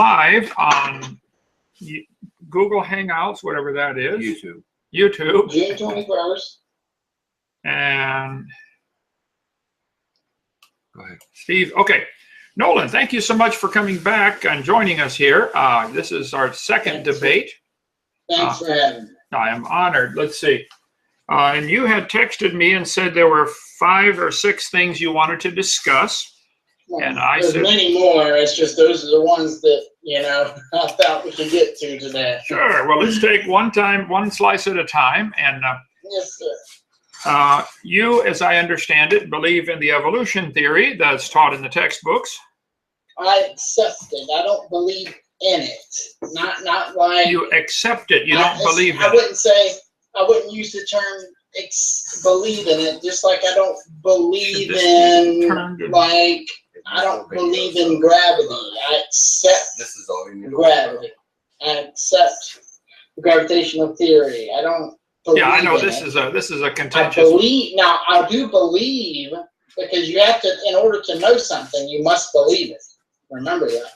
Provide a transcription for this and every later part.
live on Google Hangouts, whatever that is. YouTube. June 21st. And go ahead, Steve. Okay. Nolan, thank you so much for coming back and joining us here. This is our second debate. Thanks for having me. I am honored. Let's see. And you had texted me and said there were 5 or 6 things you wanted to discuss. Well, and I there's said, many more. It's just those are the ones that, I thought we could get to today. Sure. Well, let's take one slice at a time. And Yes, sir. you, as I understand it, believe in the evolution theory that's taught in the textbooks. I accept it. I don't believe in it. Not like You accept it. You don't believe in I it. wouldn't say. I wouldn't use the term believe in it. Just like I don't believe in I don't believe in gravity. I accept gravity. I accept gravitational theory. I don't believe Yeah, I know in this it. is a I contentious. believe now. I do believe because you have to, in order to know something, you must believe it. Remember that.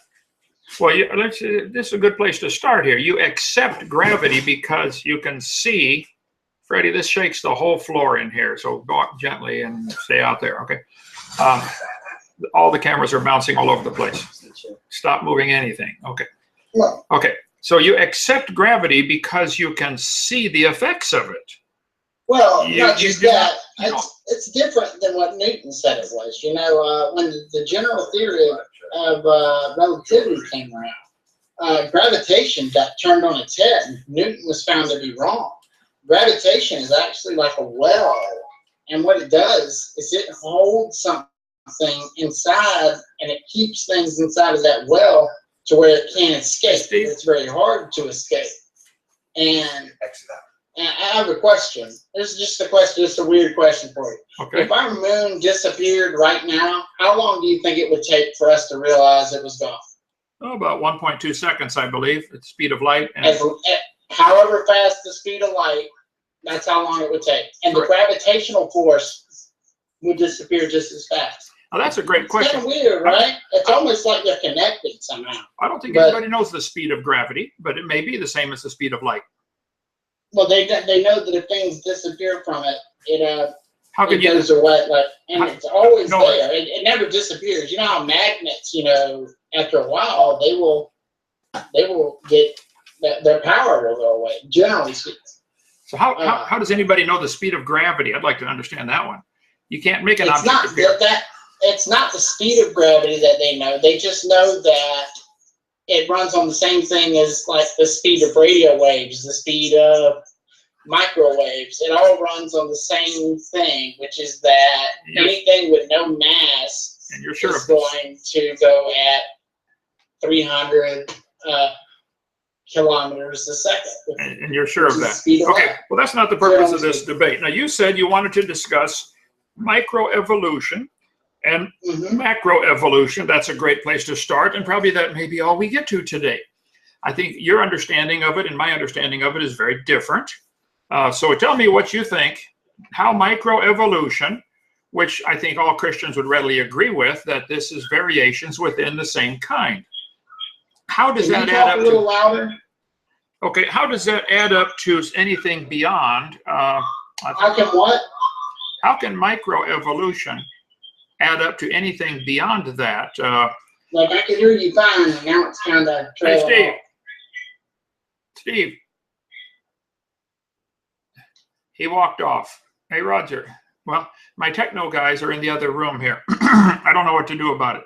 Well, this is a good place to start here. You accept gravity because you can see. Freddie, this shakes the whole floor in here, so go up gently and stay out there, okay? All the cameras are bouncing all over the place. Stop moving anything, okay? Well, Okay, so you accept gravity because you can see the effects of it. well, You- not you just do that. not- It's different than what Newton said it was. When the general theory of relativity came around, gravitation got turned on its head. Newton was found to be wrong. Gravitation is actually like a well, and what it does is it holds something inside, and it keeps things inside of that well to where it can't escape. Steve? It's very hard to escape. And I have a question. This is just a question. It's a weird question for you. Okay. If our moon disappeared right now, how long do you think it would take for us to realize it was gone? Oh, about 1.2 seconds, I believe, at the speed of light. And However fast the speed of light, that's how long it would take. And the gravitational force would disappear just as fast. now, that's a great It's question. kind of weird, right? It's almost like they're connected somehow. I don't think But- anybody knows the speed of gravity, but it may be the same as the speed of light. Well, they know that if things disappear from it, How it could you? goes away, and it's always No, there. It never disappears. You know how magnets, after a while, they will get their power will go away. Generally speaking. So how does anybody know the speed of gravity? I'd like to understand that one. You can't make an It's object not appear. it's not the speed of gravity that they know. They just know that it runs on the same thing as like the speed of radio waves, the speed of microwaves. It all runs on the same thing, which is that anything with no mass And you're sure is of this? going to go at 300 kilometers a second. And you're sure of Which is that? the speed of Okay. light. Well, that's not the purpose of this debate. Now, you said you wanted to discuss microevolution and Mhm. macroevolution. That's a great place to start, and probably that may be all we get to today. I think your understanding of it and my understanding of it is very different. So tell me what you think, how microevolution, which I think all Christians would readily agree with, that this is variations within the same kind. How does Can that you add talk up a little to? louder? Okay, how does that add up to anything beyond? How can what? How can microevolution add up to anything beyond that? Like I can hear you fine, and now it's kind of Hey, trailing Steve. off. Steve. He walked off. Hey, Roger. Well, my techno guys are in the other room here. I don't know what to do about it.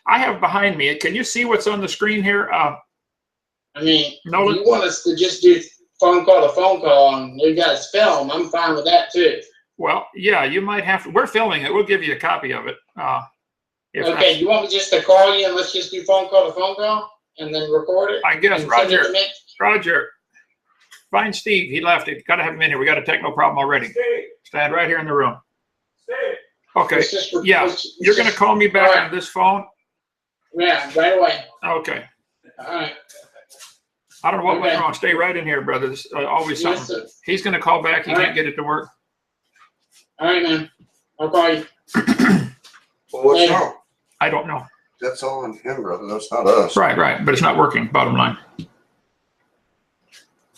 I have behind me, can you see what's on the screen here? I mean, Nolan? if you want us to just do phone call to phone call and you guys film, I'm fine with that too. Well, yeah, you might have to. We're filming it. We'll give you a copy of it. Okay, you want me just to call you and let's just do phone call to phone call and then record it? I guess, and send it Roger. to me? Roger, find Steve. He left. Got to have him in here. We got a techno problem already. Stand right here in the room. Okay. Let's just You're going to call me back All right. on this phone? Yeah, right away. Okay. All right. I don't know what went Okay. wrong. Stay right in here, brother. There's always Yes, something. sir. He's going to call back. He All can't right. get it to work. All right, man. I'll call you. Well, what's Later. wrong? I don't know. that's all on him, brother. That's not us. Right, right. But it's not working, bottom line.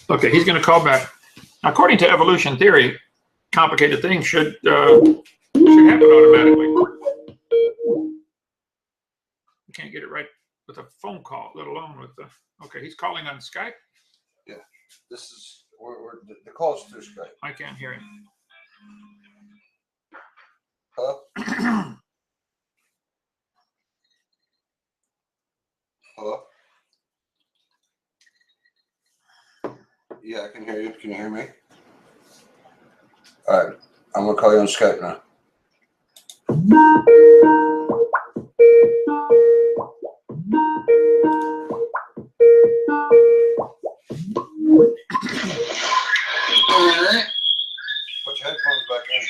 Okay, he's going to call back. According to evolution theory, complicated things should happen automatically. You can't get it right with a phone call, let alone with the. Okay, he's calling on Skype. Yeah, this is the call's through Skype. I can't hear him. Hello. Hello. Yeah, I can hear you. Can you hear me? All right, I'm gonna call you on Skype now. Put your headphones back in.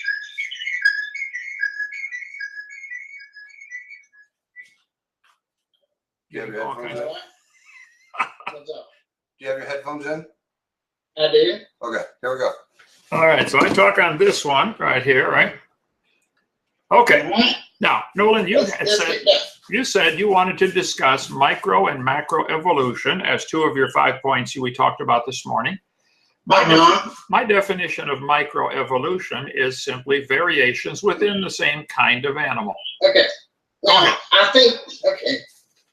Do you have your headphones in? What's up? Do you have your headphones in? I do. Okay, here we go. All right, so I talk on this one right here, right? Okay. Now, Nolan, you said you wanted to discuss micro and macro evolution as two of your 5 points we talked about this morning. My definition of microevolution is simply variations within the same kind of animal. Okay. Now, I think,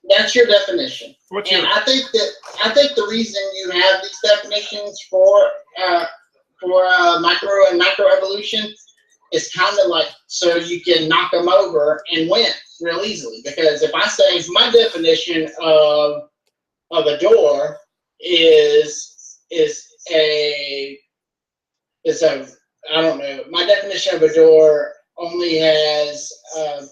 that's your definition. What's your? I think the reason you have these definitions for micro and macro evolution is kind of like so you can knock them over and win real easily. Because if I say my definition of a door is a I don't know, my definition of a door only has a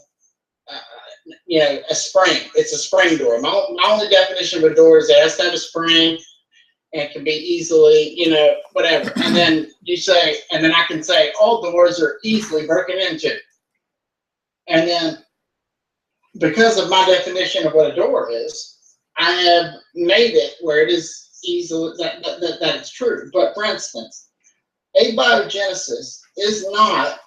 spring. It's a spring door. My only definition of a door is it has to have a spring and can be easily, whatever. And then I can say all doors are easily broken into. And then because of my definition of what a door is, I have made it where it is easily that it's true. But for instance, abiogenesis is not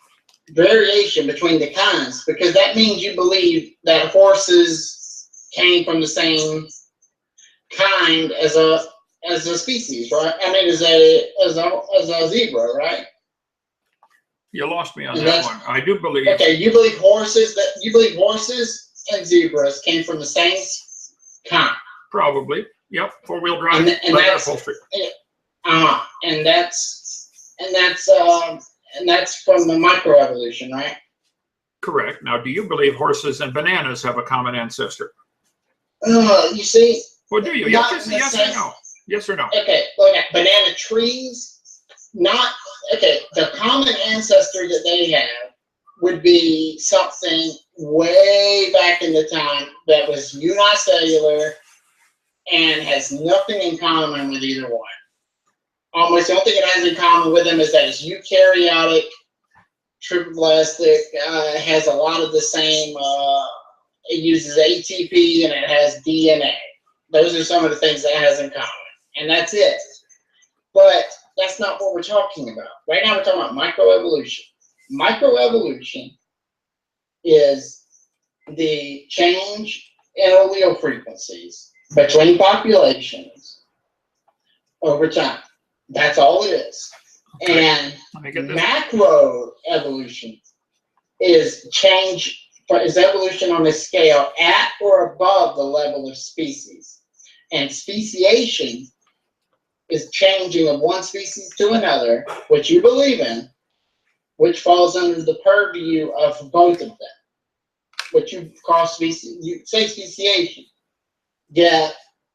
variation between the kinds, because that means you believe that horses came from the same kind as a species, right? I mean, as a zebra, right? You lost me on that one. I do believe. Okay, you believe horses and zebras came from the same kind. Probably. Yep. 4-wheel drive. And that's from the microevolution, right? Correct. Now, do you believe horses and bananas have a common ancestor? You see. Well, do you? Yes or no? Yes or no? Okay, look at banana trees. The common ancestor that they have would be something way back in the time that was unicellular and has nothing in common with either one. Almost the only thing it has in common with them is that it's eukaryotic, triplastic, has a lot of the same, it uses ATP and it has DNA. Those are some of the things that it has in common. And that's it. But that's not what we're talking about. Right now we're talking about microevolution. Microevolution is the change in allele frequencies between populations over time. That's all it is. Okay. And macroevolution is evolution on a scale at or above the level of species. And speciation is changing of one species to another, which you believe in, which falls under the purview of both of them, which you call species. You say speciation. Yeah,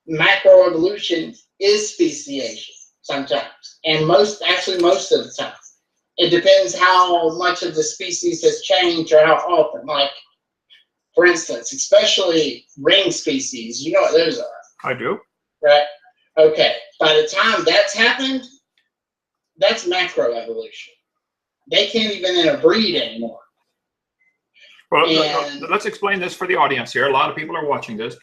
macroevolution is speciation sometimes, and most of the time. It depends how much of the species has changed or how often. Like, for instance, especially ring species, you know what those are. I do. Right? Okay. By the time that's happened, that's macroevolution. They can't even interbreed anymore. Well, let's explain this for the audience here. A lot of people are watching this.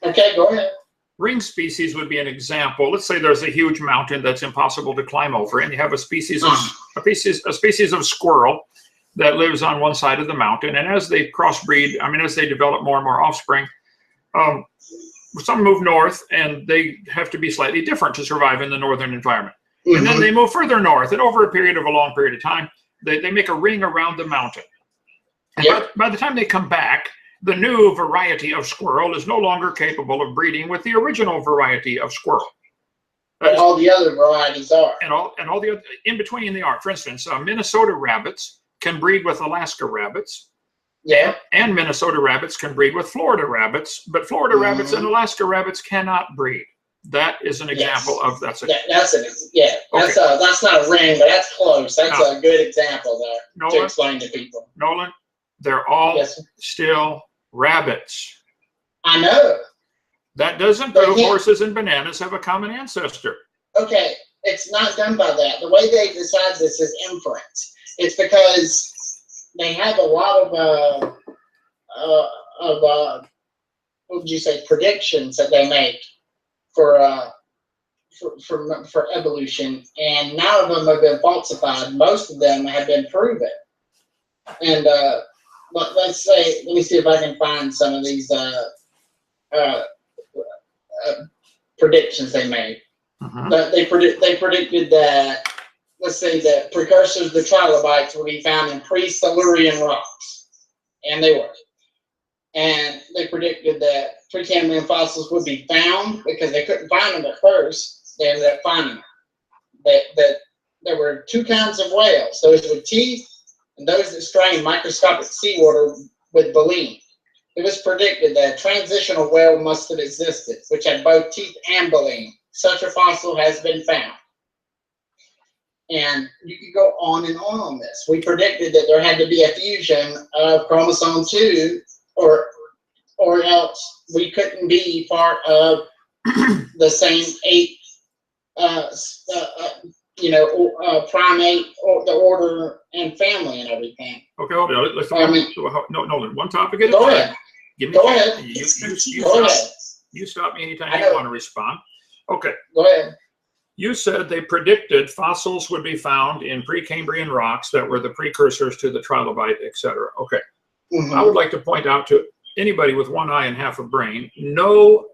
Okay, go ahead. Ring species would be an example. Let's say there's a huge mountain that's impossible to climb over, and you have a species of squirrel that lives on one side of the mountain. And as they crossbreed, as they develop more and more offspring, Some move north, and they have to be slightly different to survive in the northern environment. And then they move further north, and over a long period of time, they make a ring around the mountain. And by the time they come back, the new variety of squirrel is no longer capable of breeding with the original variety of squirrel. But all the other varieties are. And all the other, in between they are. For instance, Minnesota rabbits can breed with Alaska rabbits. Yeah. And Minnesota rabbits can breed with Florida rabbits, but Florida rabbits and Alaska rabbits cannot breed. That is an example of That's not a ring, but that's close. That's a good example there Nolan, to explain to people. Nolan, they're all still rabbits. I know. That doesn't prove horses and bananas have a common ancestor. Okay, it's not done by that. The way they decide this is inference. It's because they have a lot of what would you say, predictions that they make for evolution, and none of them have been falsified. Most of them have been proven. And let's say, let me see if I can find some of these predictions they made. They predicted that, let's say, the precursors of the trilobites will be found in pre-Silurian rocks, and they were. And they predicted that Precambrian fossils would be found because they couldn't find them at first. They ended up finding them. That there were two kinds of whales: those with teeth and those that strained microscopic seawater with baleen. It was predicted that a transitional whale must have existed, which had both teeth and baleen. Such a fossil has been found. And you could go on and on this. We predicted that there had to be a fusion of chromosome 2, or else we couldn't be part of the same 8, primate, or the order and family and everything. Okay, hold on. Let's no, one topic at a time. Ahead. Go ahead. You stop me anytime you want to respond. Okay. Go ahead. You said they predicted fossils would be found in Precambrian rocks that were the precursors to the trilobite, etc. Okay. I would like to point out to anybody with one eye and half a brain, no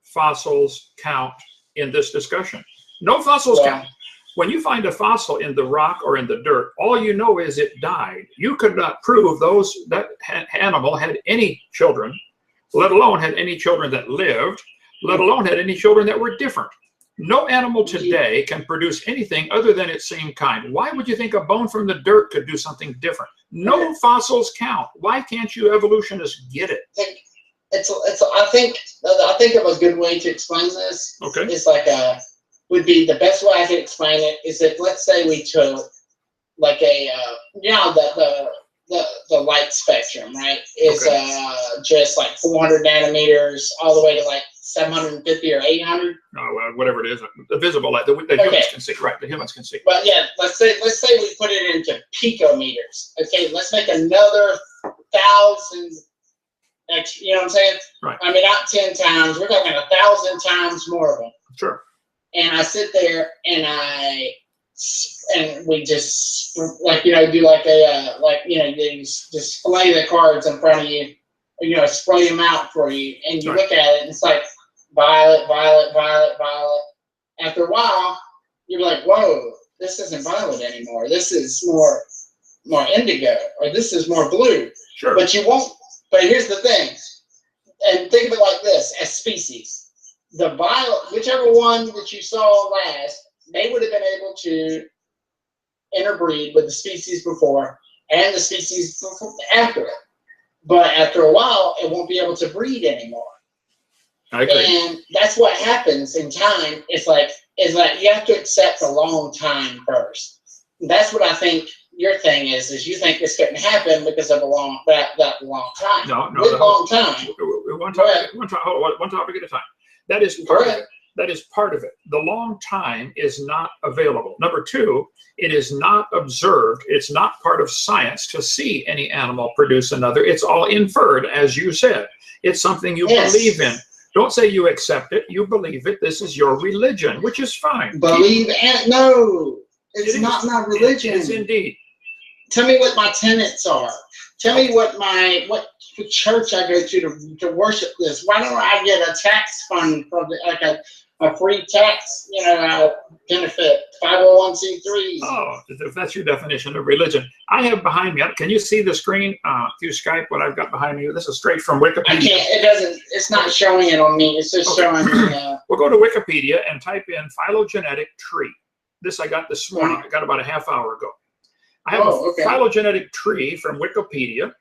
fossils count in this discussion. No fossils count. When you find a fossil in the rock or in the dirt, all you know is it died. You could not prove that animal had any children, let alone had any children that lived, let alone had any children that were different. No animal today can produce anything other than its same kind. Why would you think a bone from the dirt could do something different? No fossils count. Why can't you evolutionists get it? I think of a good way to explain this. Okay. It's like would be the best way I could explain it is if, let's say, we took like the light spectrum, right? Is just like 400 nanometers all the way to like 750 or 800. Whatever it is, the visible light, the humans can see, right? The humans can see. But yeah, let's say we put it into picometers. Okay, let's make another 1,000. You know what I'm saying? Right. I mean, not 10 times. We're talking 1,000 times more of them. Sure. And I sit there and we just do like they display the cards in front of you, spray them out for you, and you look at it and it's like violet, violet, violet, violet. After a while, you're like, whoa, this isn't violet anymore. This is more indigo, or this is more blue. Sure. But you won't. But here's the thing, and think of it like this: as species. The violet, whichever one that you saw last, they would have been able to interbreed with the species before and the species after it. But after a while, it won't be able to breed anymore. I agree. And that's what happens in time. It's like you have to accept a long time first. That's what I think your thing is you think this couldn't happen because of that long time. No. Long time. One topic at a time. That is part of it. That is part of it. The long time is not available. Number two, it is not observed. It's not part of science to see any animal produce another. It's all inferred, as you said. It's something you believe in. Don't say you accept it. You believe it. This is your religion, which is fine. No, it's not my religion. It is indeed. Tell me what my tenets are. Tell me what church I go to worship this. Why don't I get a tax fund from a free tax, benefit, 501c3s? Oh, if that's your definition of religion. I have behind me, can you see the screen through Skype, what I've got behind me? This is straight from Wikipedia. I can't, it's not showing it on me. It's just showing me. We'll go to Wikipedia and type in phylogenetic tree. This I got this morning. I got about a half hour ago. I have a phylogenetic tree from Wikipedia.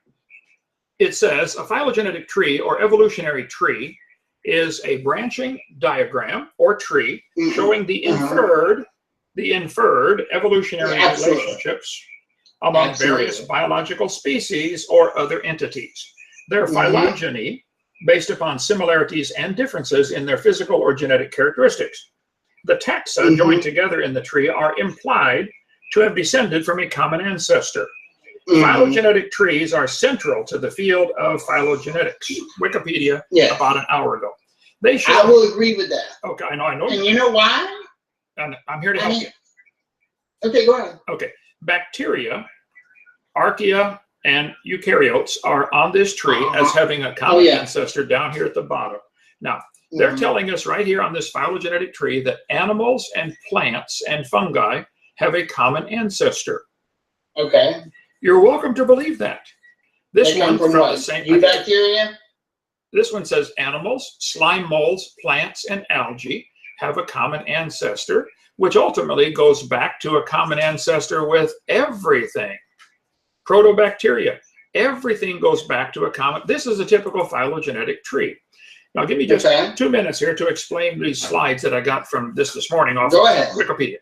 It says a phylogenetic tree or evolutionary tree is a branching diagram or tree showing the inferred evolutionary relationships among various biological species or other entities. Their phylogeny based upon similarities and differences in their physical or genetic characteristics. The taxa joined together in the tree are implied to have descended from a common ancestor. Phylogenetic trees are central to the field of phylogenetics. Wikipedia, about an hour ago. I will agree with that. Okay, I know. And you know why? And I'm here to help you. Okay, go ahead. Okay, bacteria, archaea, and eukaryotes are on this tree as having a common ancestor down here at the bottom. Now, they're telling us right here on this phylogenetic tree that animals and plants and fungi have a common ancestor. Okay. You're welcome to believe that. This one from the same bacteria. This one says animals, slime molds, plants, and algae have a common ancestor, which ultimately goes back to a common ancestor with everything. Protobacteria, everything goes back to a common. This is a typical phylogenetic tree. Now, give me just 2 minutes here to explain these slides that I got from this morning off of Wikipedia.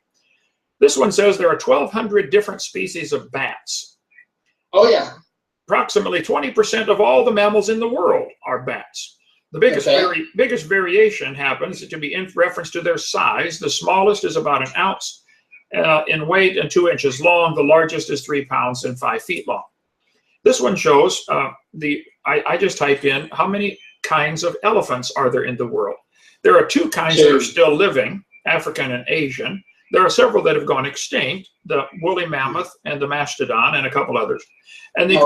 This one says there are 1,200 different species of bats. Oh, yeah. Approximately 20% of all the mammals in the world are bats. The biggest variation happens to be in reference to their size. The smallest is about an ounce in weight and 2 inches long. The largest is 3 pounds and 5 feet long. This one shows I just typed in how many kinds of elephants are there in the world. There are 2 kinds that are still living, African and Asian. There are several that have gone extinct, the woolly mammoth and the mastodon and a couple others. And they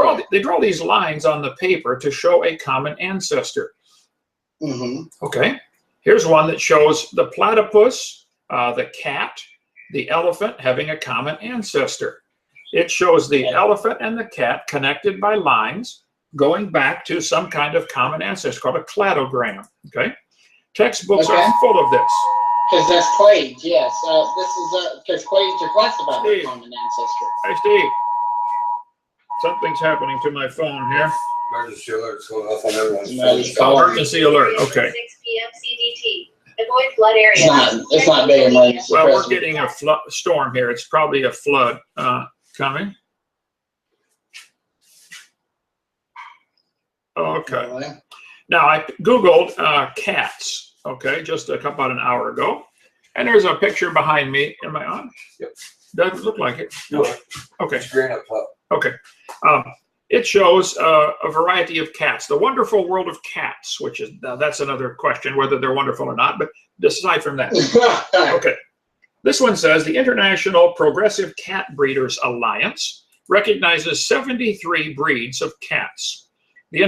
draw these lines on the paper to show a common ancestor. Okay, here's one that shows the platypus, the cat, the elephant having a common ancestor. It shows the elephant and the cat connected by lines going back to some kind of common ancestor called a cladogram. Okay, textbooks are full of this. Because that's clades, yes. This is because clades are classified by common ancestor. Hey, Steve. Something's happening to my phone here. Emergency alert's going off on everyone's phone. Emergency alert. Okay. 6 p.m. CDT. Avoid flood area. It's not big emergency. Well, we're getting a storm here. It's probably a flood coming. Okay. Now I Googled cats. Okay, just about an hour ago, and there's a picture behind me. Am I on? Yep. Doesn't look like it. No. Okay. It's green up top. Okay. It shows a variety of cats. The wonderful world of cats, which is that's another question whether they're wonderful or not. But aside from that, okay. This one says the International Progressive Cat Breeders Alliance recognizes 73 breeds of cats. The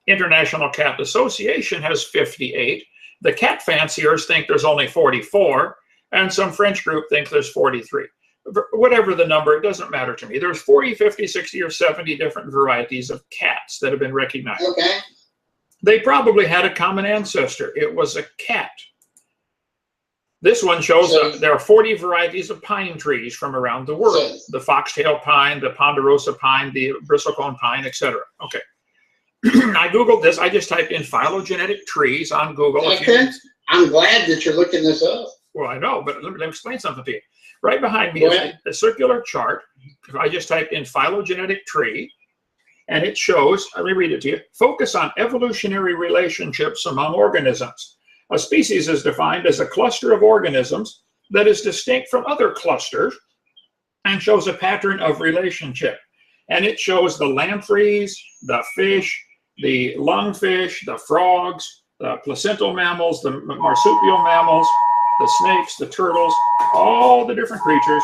International Cat Association has 58. The cat fanciers think there's only 44, and some French group think there's 43. Whatever the number, it doesn't matter to me. There's 40, 50, 60, or 70 different varieties of cats that have been recognized. Okay. They probably had a common ancestor. It was a cat. This one shows there are 40 varieties of pine trees from around the world. The foxtail pine, the ponderosa pine, the bristlecone pine, etc. Okay. I Googled this. I just typed in phylogenetic trees on Google. I'm glad that you're looking this up. Well, I know, but let me explain something to you. Right behind me is a circular chart. I just typed in phylogenetic tree, and it shows, let me read it to you, focus on evolutionary relationships among organisms. A species is defined as a cluster of organisms that is distinct from other clusters and shows a pattern of relationship. And it shows the lampreys, the fish, the lungfish, the frogs, the placental mammals, the marsupial mammals, the snakes, the turtles, all the different creatures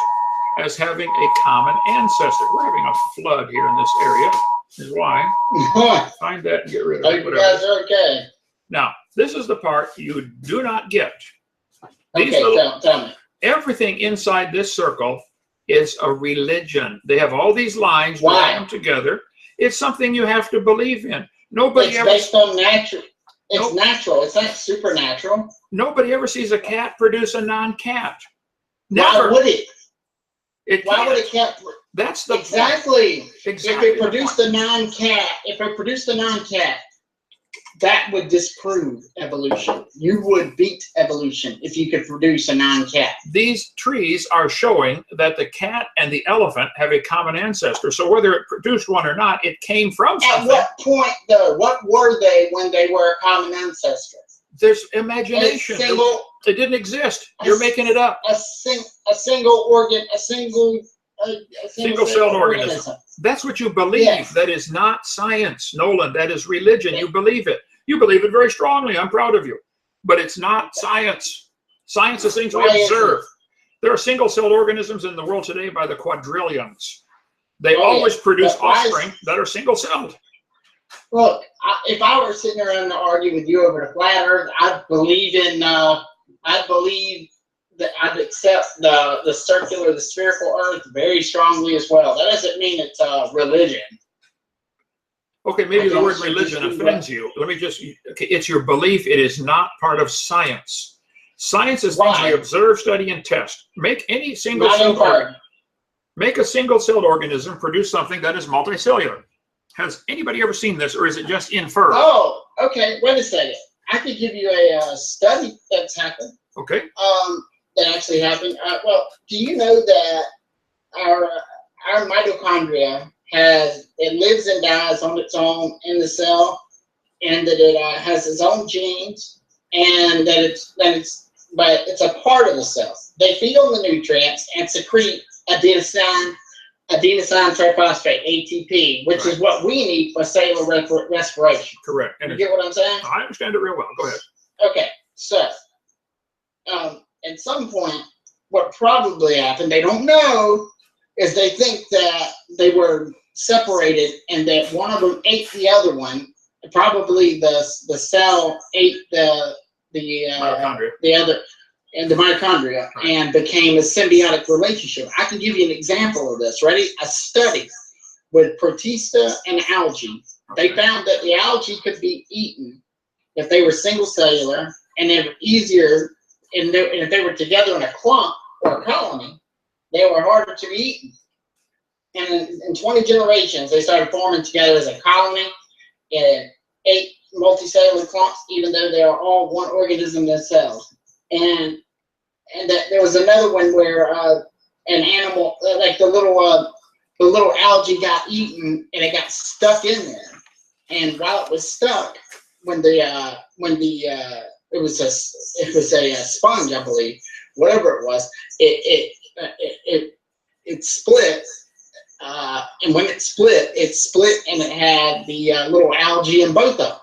as having a common ancestor. We're having a flood here in this area, is why. Find that and get rid of Hope it. you Whatever. guys are okay. Now, this is the part you do not get. These Okay, little, tell me. everything inside this circle is a religion. They have all these lines, Why? join them together. It's something you have to believe in. Nobody It's ever, based on natural. It's Nope. natural. It's not supernatural. nobody ever sees a cat produce a non-cat. Why Never. would it? It Why would can't. it cat? That's the Exactly. point. Exactly. If it the produced point. a non-cat, that would disprove evolution. You would beat evolution if you could produce a non-cat. These trees are showing that the cat and the elephant have a common ancestor. So whether it produced one or not, it came from At something. what point, though? What were they when they were a common ancestor? There's A imagination. single, It didn't exist. You're making it up. a single organ, a Single-celled organism. That's what you believe. Yes. That is not science, Nolan. That is religion. You believe it. You believe it very strongly. I'm proud of you. But it's not science. Science is things we Why is observe. There are single-celled organisms in the world today by the quadrillions. They Oh, always yes. produce But why is- offspring that are single-celled. Look, if I were sitting around to argue with you over the flat Earth, I'd believe that I'd accept the circular, the spherical Earth very strongly as well. That doesn't mean it's religion. Okay, maybe I the don't word think religion it's- offends you. Let me just, okay, it's your belief. It is not part of science. Science is things Why? we observe, study, and test. Make any Not single-celled in part. organism. Make a single-celled organism produce something that is multicellular. Has anybody ever seen this, or is it just inferred? Oh, okay. Wait a second. I could give you a study that's happened. Okay. That actually happened. Well, do you know that our mitochondria it lives and dies on its own in the cell, and that it has its own genes, and but it's a part of the cell. They feed on the nutrients and secrete adenosine triphosphate, ATP, which is what we need for cellular respiration. Correct. You And get what I'm saying? I understand it real well. Go ahead. Okay, so at some point, what probably happened, they don't know, is they think that they were separated and that one of them ate the other one. Probably the cell ate the Mitochondria. the other, and the mitochondria, and became a symbiotic relationship. I can give you an example of this. Ready? A study with protista and algae. They found that the algae could be eaten if they were single cellular, and they were easier, and if they were together in a clump or a colony, they were harder to be eaten. And in 20 generations, they started forming together as a colony and 8 multicellular clumps, even though they are all one organism themselves. And that there was another one where an animal, like the little algae got eaten and it got stuck in there. And while it was stuck, it was a sponge, I believe, whatever it was, it split. And when it split and it had the little algae in both of them.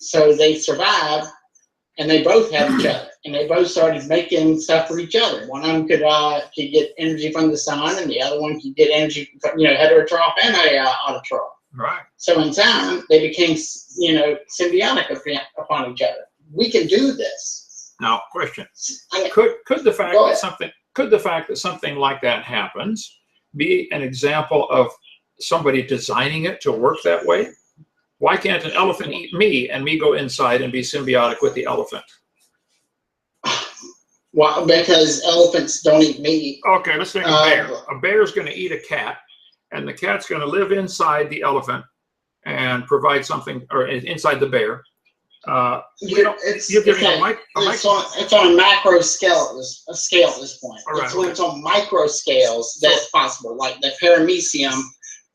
So they survived, and they both had each other, and they both started making stuff for each other. One of them could get energy from the sun, and the other one could get energy from, heterotroph and autotroph. Right. So in time, they became, symbiotic upon each other. We can do this. Now, question: I mean, Could the fact Go that something like that happens be an example of somebody designing it to work that way? Why can't an elephant eat me and me go inside and be symbiotic with the elephant? well, because elephants don't eat meat. Okay, let's take a bear. A bear is going to eat a cat, and the cat's going to live inside the elephant and provide something, or inside the bear. It's on a macro scale at this point. All right, It's when it's on micro scales that's possible, like the paramecium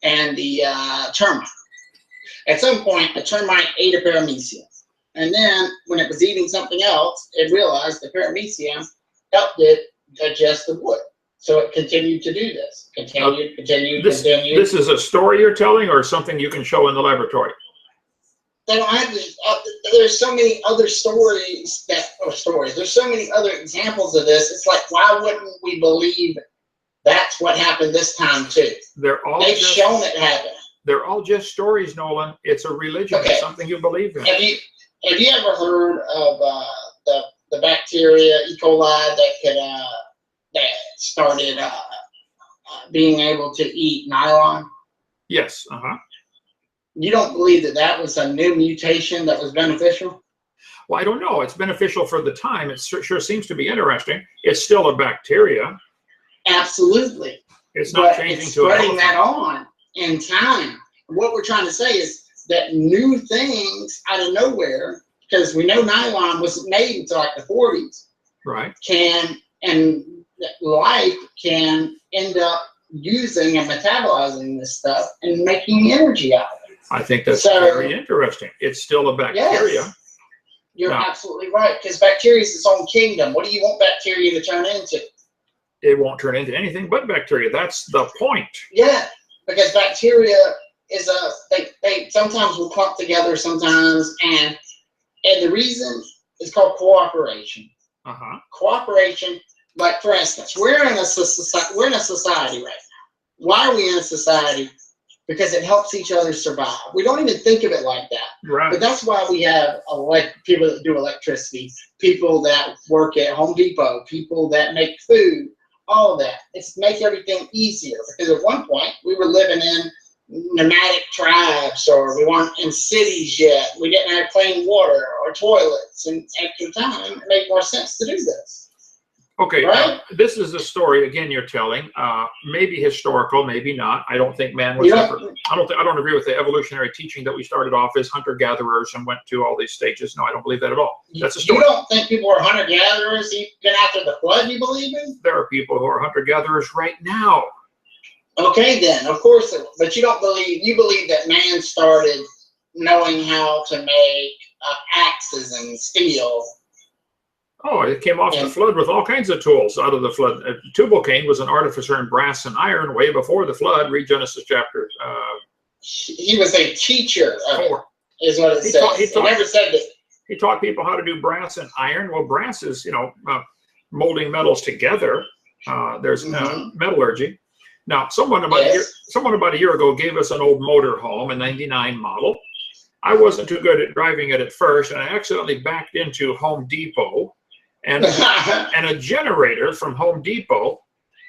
and the termite. At some point, a termite ate a paramecium. And then when it was eating something else, it realized the paramecium helped it digest the wood. So it continued to do this. Continued. This is a story you're telling, or something you can show in the laboratory? They don't have this. There's so many other stories. There's so many other examples of this. It's like, why wouldn't we believe That's what happened this time too. They're all They've just, shown it happen. they're all just stories, Nolan. It's a religion. Okay. It's something you believe in. Have you ever heard of the bacteria E. coli that started being able to eat nylon? Yes. You don't believe that was a new mutation that was beneficial? Well, I don't know. It's beneficial for the time. It sure seems to be interesting. It's still a bacteria. Absolutely. It's not But changing it's to an spreading that elephant. on in time. What we're trying to say is that new things out of nowhere, because we know nylon wasn't made until like the 40s, Right. and life can end up using and metabolizing this stuff and making energy out of it. I think that's So- very interesting. It's still a bacteria. Yes, you're Yeah. absolutely right, because bacteria is its own kingdom. What do you want bacteria to turn into? It won't turn into anything but bacteria. That's the point. Yeah, because bacteria is they sometimes will clump together sometimes, and the reason is called cooperation. Cooperation, like for instance, we're in a society right now. Why are we in a society? Because it helps each other survive. We don't even think of it like that. Right. But that's why we have people that do electricity, people that work at Home Depot, people that make food, all of that. It's make everything easier, because at one point we were living in nomadic tribes, or we weren't in cities yet. We didn't have clean water or toilets, and at the time it made more sense to do this. Okay, Right? this is a story again you're telling. Maybe historical, maybe not. I don't think man was You ever. don't- I don't agree with the evolutionary teaching that we started off as hunter-gatherers and went to all these stages. No, I don't believe that at all. That's a You story. don't think people are hunter-gatherers even after the flood, you believe in? There are people who are hunter-gatherers right now. Okay, then, of course, but you believe that man started knowing how to make axes and steel. Oh, it came off the Yeah. flood with all kinds of tools out of the flood. Tubal-Cain was an artificer in brass and iron way before the flood. Read Genesis chapter He was a teacher of it, 4. is what it He says. taught- he It taught- never said that. He taught people how to do brass and iron. Well, brass is, molding metals together. There's metallurgy. Now, someone about a year ago gave us an old motor home, a 99 model. I wasn't too good at driving it at first, and I accidentally backed into Home Depot, and a generator from Home Depot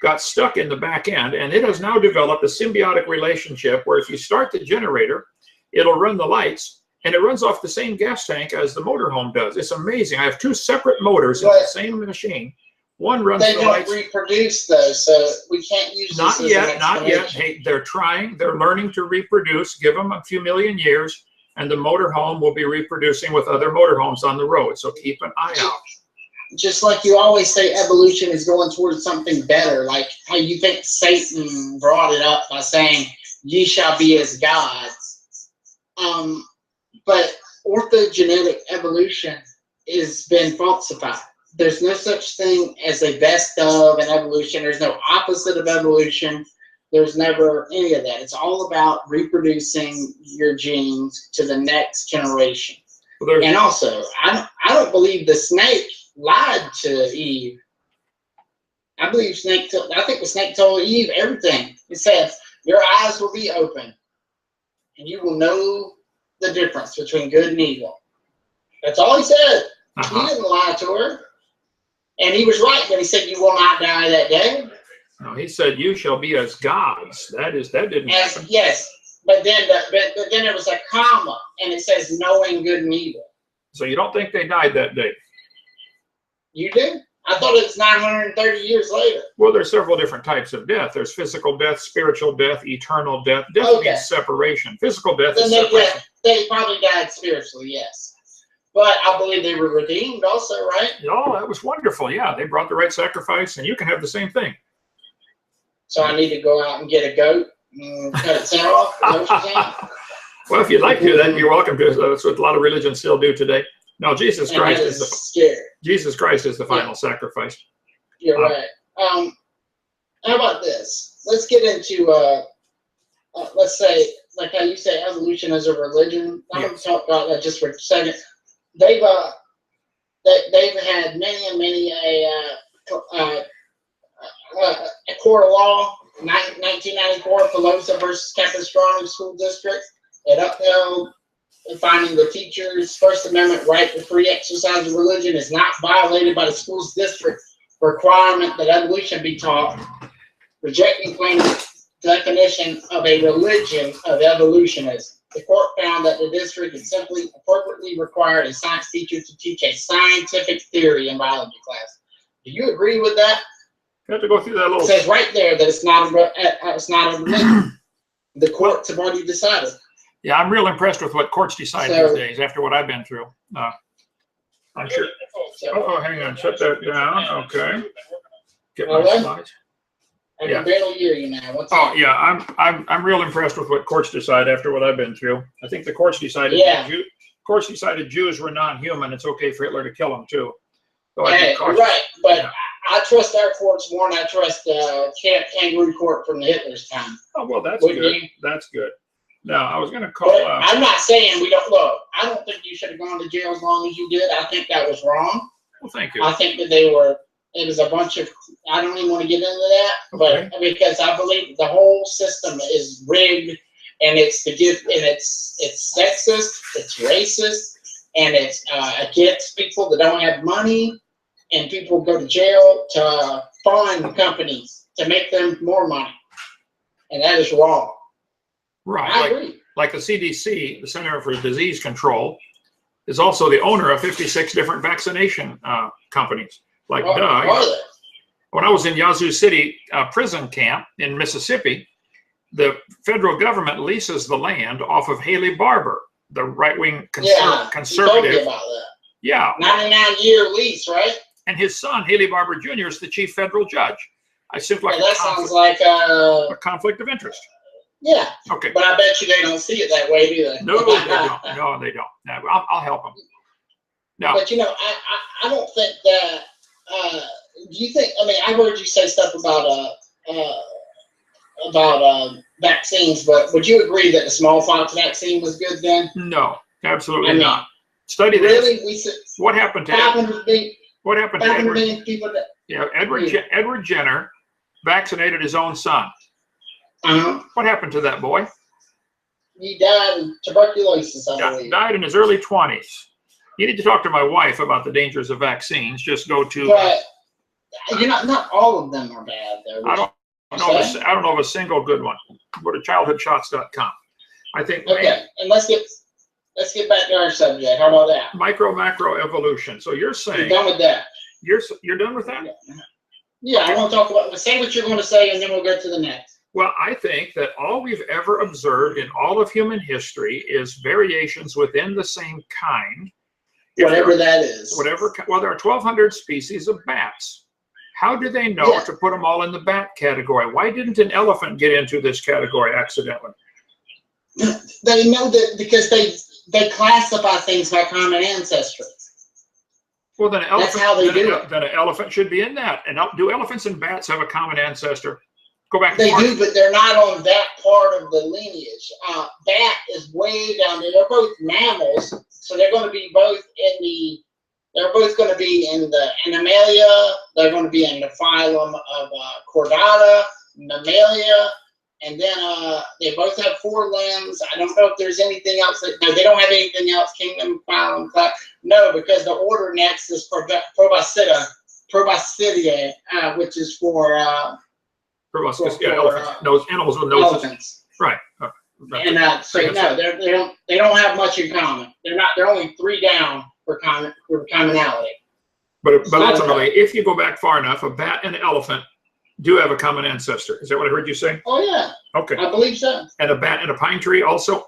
got stuck in the back end, and it has now developed a symbiotic relationship where if you start the generator, it'll run the lights, and it runs off the same gas tank as the motorhome does. It's amazing. I have 2 separate motors in the same machine. One runs They the don't lights. reproduce those, so we can't use this Not as yet, an not yet. explanation. Hey, they're trying. They're learning to reproduce. Give them a few million years, and the motorhome will be reproducing with other motorhomes on the road. So keep an eye out. Just like you always say, evolution is going towards something better, like how you think Satan brought it up by saying, ye shall be as gods. But orthogenetic evolution has been falsified. There's no such thing as a best of an evolution. There's no opposite of evolution. There's never any of that. It's all about reproducing your genes to the next generation. Well, And also, I don't believe the snake lied to Eve. I think the snake told Eve everything. It said, your eyes will be open, and you will know the difference between good and evil. That's all he said. He didn't lie to her. And he was right when he said, you will not die that day. No, he said, you shall be as gods. That didn't happen. Yes, but then there was a comma, and it says knowing good and evil. So you don't think they died that day? You do? I thought it was 930 years later. Well, there's several different types of death. There's physical death, spiritual death, eternal death. Death means separation. Physical death is separation. They probably died spiritually, yes. But I believe they were redeemed also, right? Oh, that was wonderful. Yeah, they brought the right sacrifice, and you can have the same thing. So I need to go out and get a goat and cut its head off? Is that what you're saying? Well, if you'd like to, then you're welcome to. That's what a lot of religions still do today. No, Jesus Christ is the final sacrifice. You're right. How about this? Let's get into let's say, like how you say evolution as a religion. I'm going to talk about that just for a second. They've had many and many court of law, 1994, Pelosa versus Capistrano School District. It upheld finding the teacher's First Amendment right to free exercise of religion is not violated by the school's district requirement that evolution be taught, rejecting plaintiff's definition of a religion of evolutionism. The court found that the district had simply appropriately required a science teacher to teach a scientific theory in biology class. Do you agree with that? You have to go through that little. It says right there that it's not a religion. The courts have already decided. Yeah, I'm real impressed with what courts decide these days after what I've been through. I'm sure. Oh, hang on, shut that down. Okay. Get my slides. I can barely hear you now. What's Oh yeah, I'm real impressed with what courts decide after what I've been through. I think the courts decided courts decided Jews were non-human. It's okay for Hitler to kill them too. So right, but yeah. I trust our courts more than I trust kangaroo court from the Hitler's time. Oh well, that's good. That's good. Now I was going to call. I'm not saying we don't look. I don't think you should have gone to jail as long as you did. I think that was wrong. Well, thank you. I think that it was a bunch of. I don't even want to get into that, but because I believe the whole system is rigged, and it's sexist, it's racist, and it's against people that don't have money, and people go to jail to fund companies to make them more money, and that is wrong. Right. I agree. Like the CDC, the Center for Disease Control, is also the owner of 56 different vaccination companies. Like, when I was in Yazoo City prison camp in Mississippi, the federal government leases the land off of Haley Barbour, the right-wing conservative. You told me about that. Yeah. 99-year lease, right? And his son, Haley Barbour Jr., is the chief federal judge. I simply that sounds like a conflict of interest. Yeah. Okay. But I bet you they don't see it that way, do they? No, they don't. No, they don't. No, I'll help them. No. But I don't think that. Do you think? I mean, I heard you say stuff about vaccines, but would you agree that the smallpox vaccine was good then? No, absolutely not. Study this. Really? What happened to 500 million? What happened to 500 million people? Edward Jenner vaccinated his own son. What happened to that boy? He died of tuberculosis, I believe. Died in his early 20s. You need to talk to my wife about the dangers of vaccines. Just go to. But not all of them are bad, though. I don't know of a single good one. Go to childhoodshots.com. I think. Okay, and let's get back to our subject. How about that? Macro evolution. So you're saying. You're done with that. You're done with that? Yeah, I want to talk about. Say what you're going to say, and then we'll go to the next. Well, I think that all we've ever observed in all of human history is variations within the same kind. Whatever that is. Well, there are 1,200 species of bats. How do they know to put them all in the bat category? Why didn't an elephant get into this category accidentally? They know that because they classify things by common ancestry. Well, then that's how they do it. Then an elephant should be in that. And do elephants and bats have a common ancestor? Go back. They do, but they're not on that part of the lineage. Bat is way down there. They're both mammals, so they're going to be both in the. They're both going to be in the Animalia. They're going to be in the phylum of Chordata, Mammalia, and then they both have 4 limbs. I don't know if there's anything else. No, they don't have anything else. Kingdom, phylum, class. No, because the order next is Proboscidea, which is for. Proboscis, animals with noses. Elephants. Right. And so no, they don't have much in common. They're only 3 down for commonality. But ultimately, if you go back far enough, a bat and an elephant do have a common ancestor. Is that what I heard you say? Oh yeah. Okay. I believe so. And a bat and a pine tree also.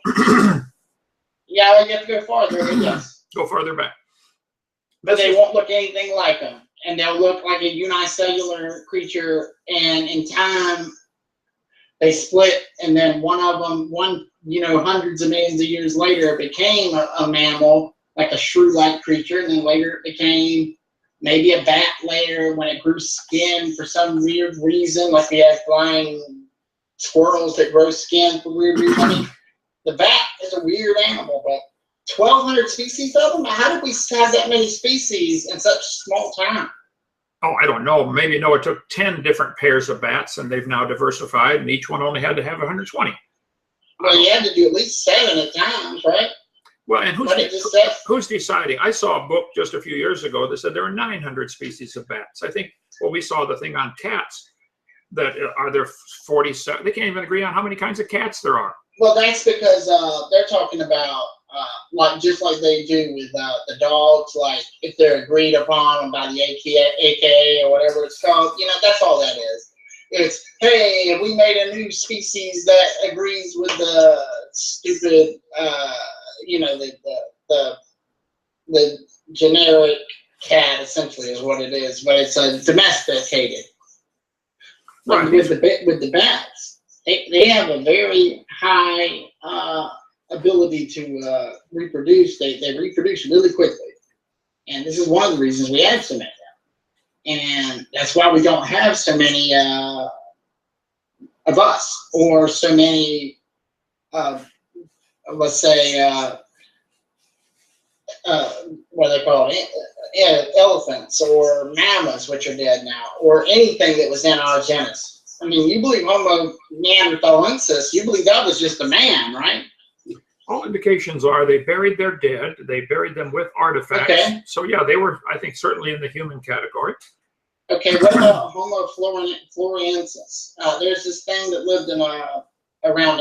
Yeah, you have to go farther. Yes. Go farther back. But they won't look anything like them. And they'll look like a unicellular creature, and in time they split, and then one hundreds of millions of years later became a mammal, like a shrew-like creature, and then later it became maybe a bat later when it grew skin for some weird reason, like we have flying squirrels that grow skin for weird reasons. I mean, the bat is a weird animal, but 1,200 species of them? How did we have that many species in such small time? Oh, I don't know. Maybe Noah took 10 different pairs of bats, and they've now diversified, and each one only had to have 120. Well, you had to do at least 7 at times, right? Well, and What did this say? who's deciding? I saw a book just a few years ago that said there are 900 species of bats. I think, well, we saw the thing on cats, that are there 47. They can't even agree on how many kinds of cats there are. Well, that's because they're talking about, like, just like they do with the dogs, like, if they're agreed upon by the AKA or whatever it's called, you know, that's all that is. It's, hey, we made a new species that agrees with the stupid, you know, the generic cat, essentially, is what it is, but it's domesticated. Right. With the bats, they have a very high ability to reproduce. They reproduce really quickly, and this is one of the reasons we have so many. And that's why we don't have so many of us, or so many, let's say, what do they call it? Elephants or mammoths, which are dead now, or anything that was in our genus. I mean, you believe Homo neanderthalensis, you believe that was just a man, right? All indications are they buried their dead. They buried them with artifacts. Okay. So yeah, they were, I think, certainly in the human category. Okay, what about Homo floresiensis? There's this thing that lived in around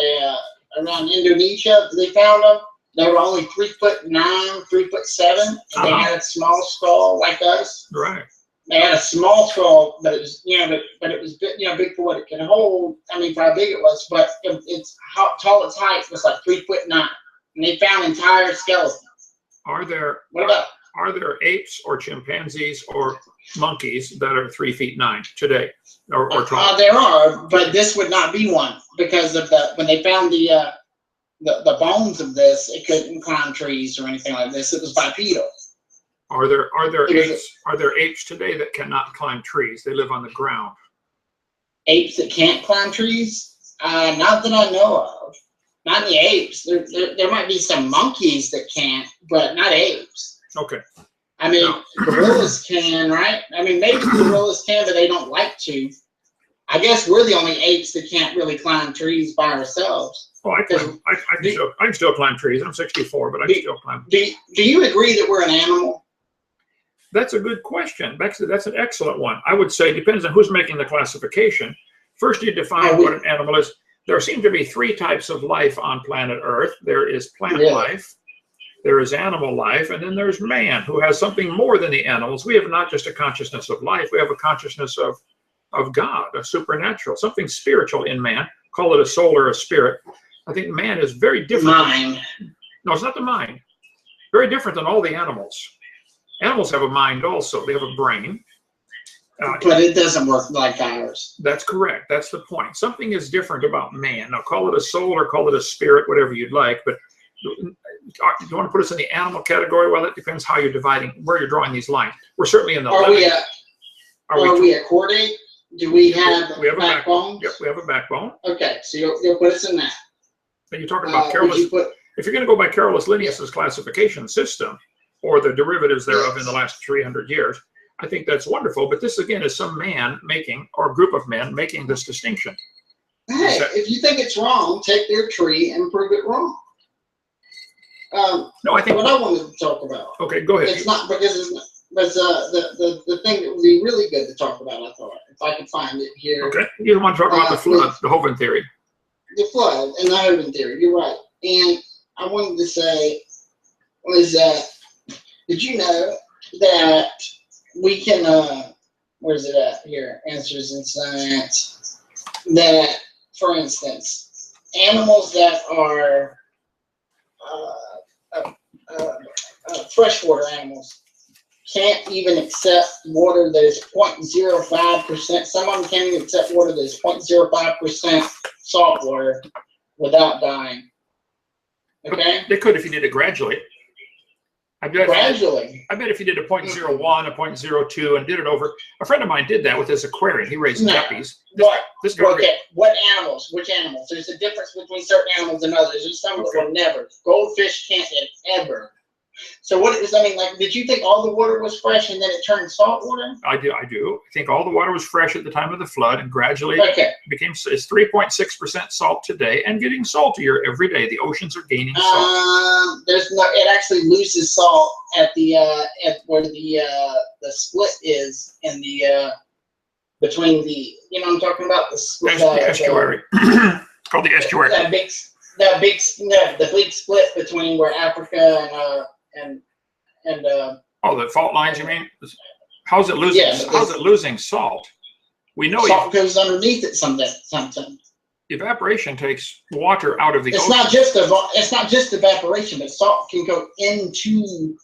Indonesia. They found them. They were only 3'9", 3'7", and they had a small skull like us. Right. They had a small skull, but it was, you know, but it was, you know, big for what it can hold. I mean, for how big it was, but it's how tall its height was like 3'9", and they found entire skeletons. Are there apes or chimpanzees or monkeys that are 3'9" today, or tall? There are, but this would not be one because of when they found the bones of this, it couldn't climb trees or anything like this. It was bipedal. Are there apes today that cannot climb trees? They live on the ground. Apes that can't climb trees? Not that I know of. Not the apes. There might be some monkeys that can't, but not apes. Okay. I mean, gorillas can, right? I mean, maybe gorillas can, but they don't like to. I guess we're the only apes that can't really climb trees by ourselves. Oh, I can still climb trees. I'm 64, but I can still climb. Do you agree that we're an animal? That's a good question. That's an excellent one. I would say it depends on who's making the classification. First, you define what an animal is. There seem to be 3 types of life on planet Earth. There is plant life, there is animal life, and then there's man, who has something more than the animals. We have not just a consciousness of life, we have a consciousness of God, a supernatural, something spiritual in man. Call it a soul or a spirit. I think man is very different. Mind. No, it's not the mind. Very different than all the animals. Animals have a mind also. They have a brain. But it doesn't work like ours. That's correct. That's the point. Something is different about man. Now, call it a soul or call it a spirit, whatever you'd like. But do you want to put us in the animal category? Well, it depends how you're dividing, where you're drawing these lines. We're certainly in the Are we a chordate? Do we have a backbone? Yep, we have a backbone. Okay, so you'll put us in that. And you're talking about Carolus. If you're going to go by Carolus Linnaeus's classification system, or the derivatives thereof in the last 300 years, I think that's wonderful. But this, again, is some man making, or a group of men making this distinction. Hey, if you think it's wrong, take their tree and prove it wrong. No, I think what I wanted to talk about. Okay, go ahead. It's not because it's not. But the thing that would be really good to talk about, I thought, if I could find it here. Okay, you want to talk about the flood, the Hovind theory. The flood and the Hovind theory. You're right. And I wanted to say was that, did you know that we can, where's it at here? Answers in Science. That, for instance, animals that are freshwater animals can't even accept water that is 0.05%. Some of them can't even accept water that is 0.05% salt water without dying. Okay? They could if you did it gradually. I bet if you did a 0.01, a 0.02, and did it over. A friend of mine did that with his aquarium. He raised guppies. What animals? Which animals? There's a difference between certain animals and others. There's some that will never. Goldfish can't ever. So what is, I mean, like, did you think all the water was fresh and then it turned salt water? I do. I think all the water was fresh at the time of the flood and gradually Okay. became, it's 3.6% salt today and getting saltier every day. The oceans are gaining salt. There's no, it actually loses salt at the, at where the split is in the, between the, you know what I'm talking about? The split. The estuary. It's called the estuary. The big split between where Africa and Oh, the fault lines, you mean? How's it losing? Yeah, how's it losing salt? We know salt goes underneath it sometimes. evaporation takes water out of the It's ocean. not just evaporation, but salt can go into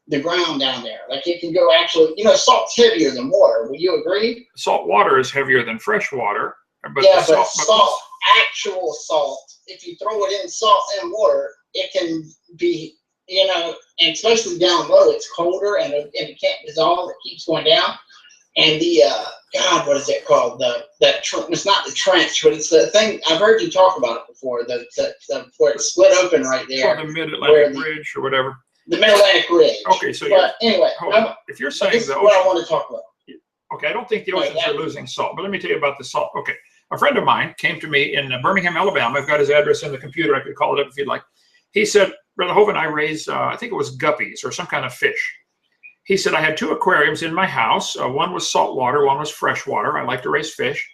the ground down there. Like it can go actually, you know, salt's heavier than water. Will you agree? Salt water is heavier than fresh water. But Yeah, but salt, actual salt, if you throw it in salt and water, it can be, you know, and especially down low, it's colder and it can't dissolve. It keeps going down. And the, God, what is it called? It's not the trench, but it's the thing. I've heard you talk about it before. Where it's split open right there. Or the Mid-Atlantic Ridge or whatever. The Mid-Atlantic Ridge. Okay, so but anyway, if you're saying this is the what I ocean, want to talk about. okay, I don't think the oceans are losing salt, but let me tell you about the salt. Okay, a friend of mine came to me in Birmingham, Alabama. I've got his address in the computer. I could call it up if you'd like. He said, Brother Hovind, I raise, I think it was guppies or some kind of fish. He said, I had 2 aquariums in my house. One was salt water, one was fresh water. I like to raise fish.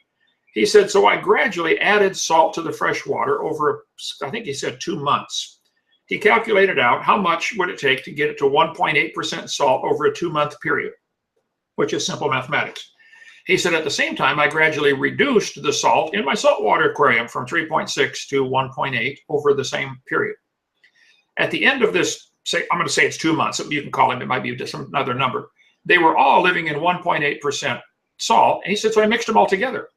He said, so I gradually added salt to the fresh water over, I think he said 2 months. He calculated out how much would it take to get it to 1.8% salt over a 2-month period, which is simple mathematics. He said, at the same time, I gradually reduced the salt in my saltwater aquarium from 3.6 to 1.8 over the same period. At the end of this, say, I'm going to say it's 2 months. You can call him. It might be just another number. They were all living in 1.8% salt. And he said, so I mixed them all together.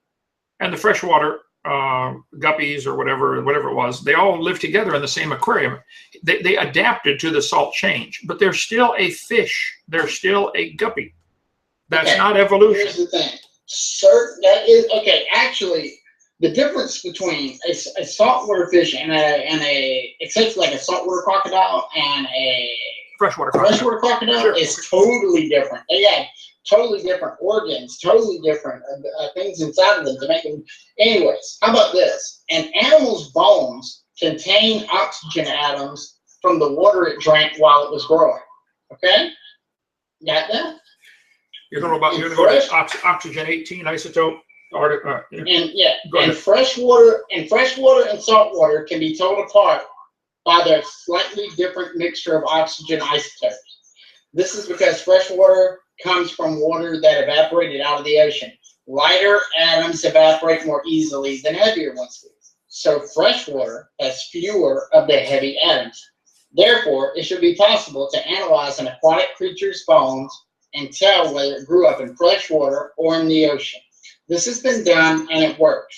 And the freshwater guppies or whatever it was, they all lived together in the same aquarium. They adapted to the salt change, but they're still a fish. They're still a guppy. That's not evolution. Here's the thing. That is, okay, actually, the difference between a saltwater fish and except like a saltwater crocodile and a freshwater crocodile sure. is totally different. They have totally different organs, totally different things inside of them to make them. Anyways, how about this? An animal's bones contain oxygen atoms from the water it drank while it was growing. Okay? Got that? You're going to go to oxygen 18 isotope. And freshwater and saltwater can be told apart by their slightly different mixture of oxygen isotopes. This is because freshwater comes from water that evaporated out of the ocean. Lighter atoms evaporate more easily than heavier ones do. So freshwater has fewer of the heavy atoms. Therefore, it should be possible to analyze an aquatic creature's bones and tell whether it grew up in fresh water or in the ocean. This has been done and it works.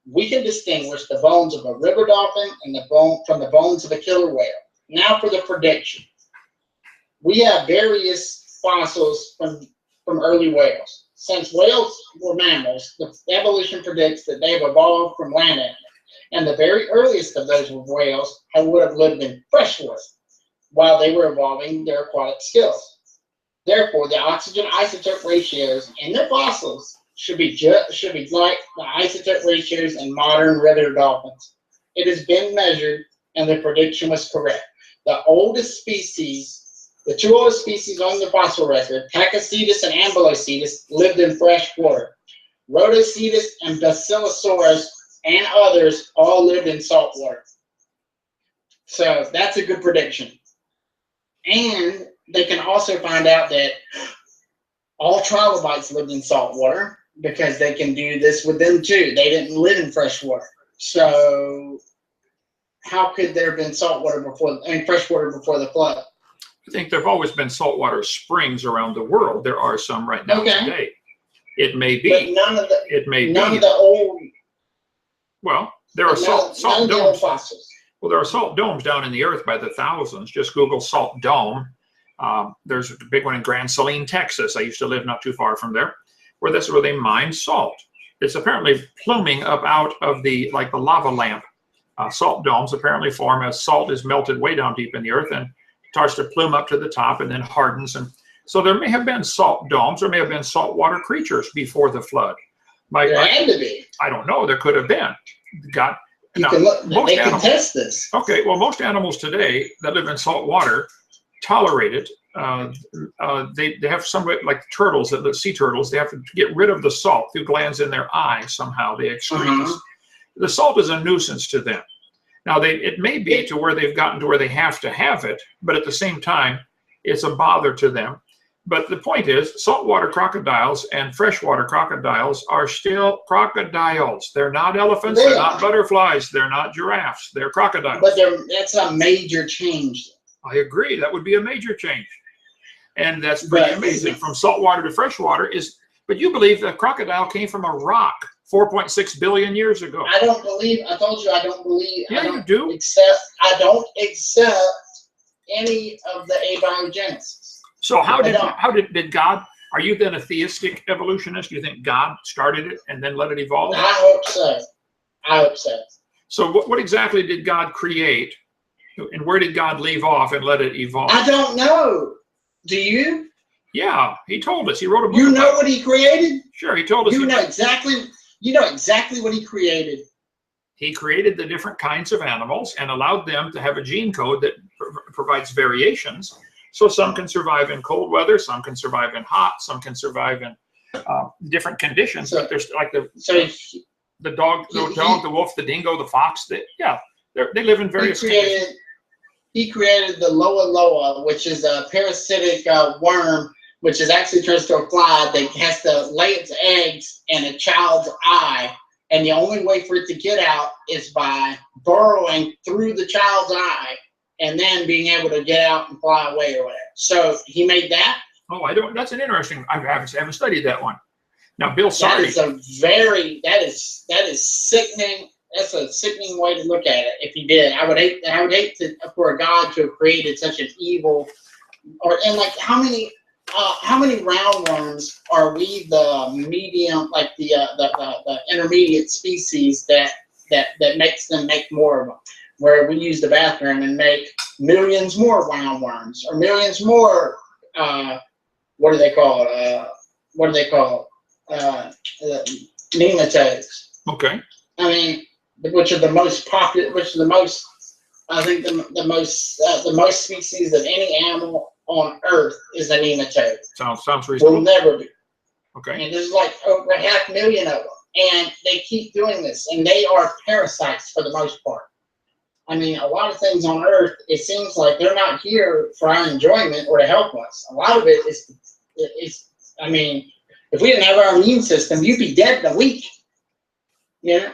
We can distinguish the bones of a river dolphin and from the bones of a killer whale. Now for the prediction. We have various fossils from early whales. Since whales were mammals, the evolution predicts that they've evolved from land animals. And the very earliest of those whales would have lived in freshwater while they were evolving their aquatic skills. Therefore, the oxygen isotope ratios in their fossils should be like the isotope ratios in modern river dolphins. It has been measured, and the prediction was correct. The oldest species, the 2 oldest species on the fossil record, Pachycetus and Ambulocetus, lived in fresh water. Rhodocetus and Basilosaurus and others all lived in salt water. So that's a good prediction. And they can also find out that all trilobites lived in salt water because they can do this with them too. They didn't live in fresh water. So how could there have been fresh water before the flood? I think there have always been saltwater springs around the world. There are some right now today. It may be. But none of the old. Well, there are salt domes. Fossils. Well, there are salt domes down in the earth by the thousands. Just Google salt dome. There's a big one in Grand Saline, Texas. I used to live not too far from there, where that's where they mine salt. It's apparently pluming up out of the lava lamp. Salt domes apparently form as salt is melted way down deep in the earth, and starts to plume up to the top and then hardens. And so there may have been salt domes, there may have been saltwater creatures before the flood. There had to be. I don't know. There could have been. God, You now, can look. most They can animals, test this. okay, well, most animals today that live in salt water tolerate it. They have some, like turtles, the sea turtles, they have to get rid of the salt through glands in their eye somehow. They excrete this. The salt is a nuisance to them. Now, it may be to where they've gotten to where they have to have it, but at the same time, it's a bother to them. But the point is, saltwater crocodiles and freshwater crocodiles are still crocodiles. They're not elephants, they're not butterflies, they're not giraffes, they're crocodiles. But that's a major change. I agree, that would be a major change. And that's pretty amazing. From saltwater to freshwater but you believe that crocodile came from a rock 4.6 billion years ago. I don't believe, I told you I don't believe. Yeah, I don't you do. I don't accept any of the abiogenesis. So did God, are you then a theistic evolutionist? Do you think God started it and then let it evolve? I hope so. I hope so. So what exactly did God create? And where did God leave off and let it evolve? I don't know. Do you? Yeah, he told us. He wrote a book. You know what he created? Sure, he told us. You know exactly what he created. He created the different kinds of animals and allowed them to have a gene code that provides variations. So some can survive in cold weather, some can survive in hot, some can survive in different conditions. But there's like the dog, the wolf, the dingo, the fox. They live in various conditions. He created the loa loa, which is a parasitic worm, which is actually turns to a fly that has to lay its eggs in a child's eye. And the only way for it to get out is by burrowing through the child's eye and then being able to get out and fly away or whatever. So he made that. Oh, I don't. That's an interesting. I haven't studied that one. Now, Bill Sardi. That is sickening. That's a sickening way to look at it. If he did, I would hate for a God to have created such an evil. And like how many roundworms are we the medium, like the intermediate species that makes them make more of them? Where we use the bathroom and make millions more roundworms or millions more, what do they call nematodes. Okay. I mean, which are the most popular, I think the most species of any animal on Earth is a nematode. Sounds reasonable. Will never be. Okay. And there's like over 500,000 of them. And they keep doing this. And they are parasites for the most part. I mean, a lot of things on Earth, it seems like they're not here for our enjoyment or to help us. A lot of it is I mean, if we didn't have our immune system, you'd be dead in a week. You know?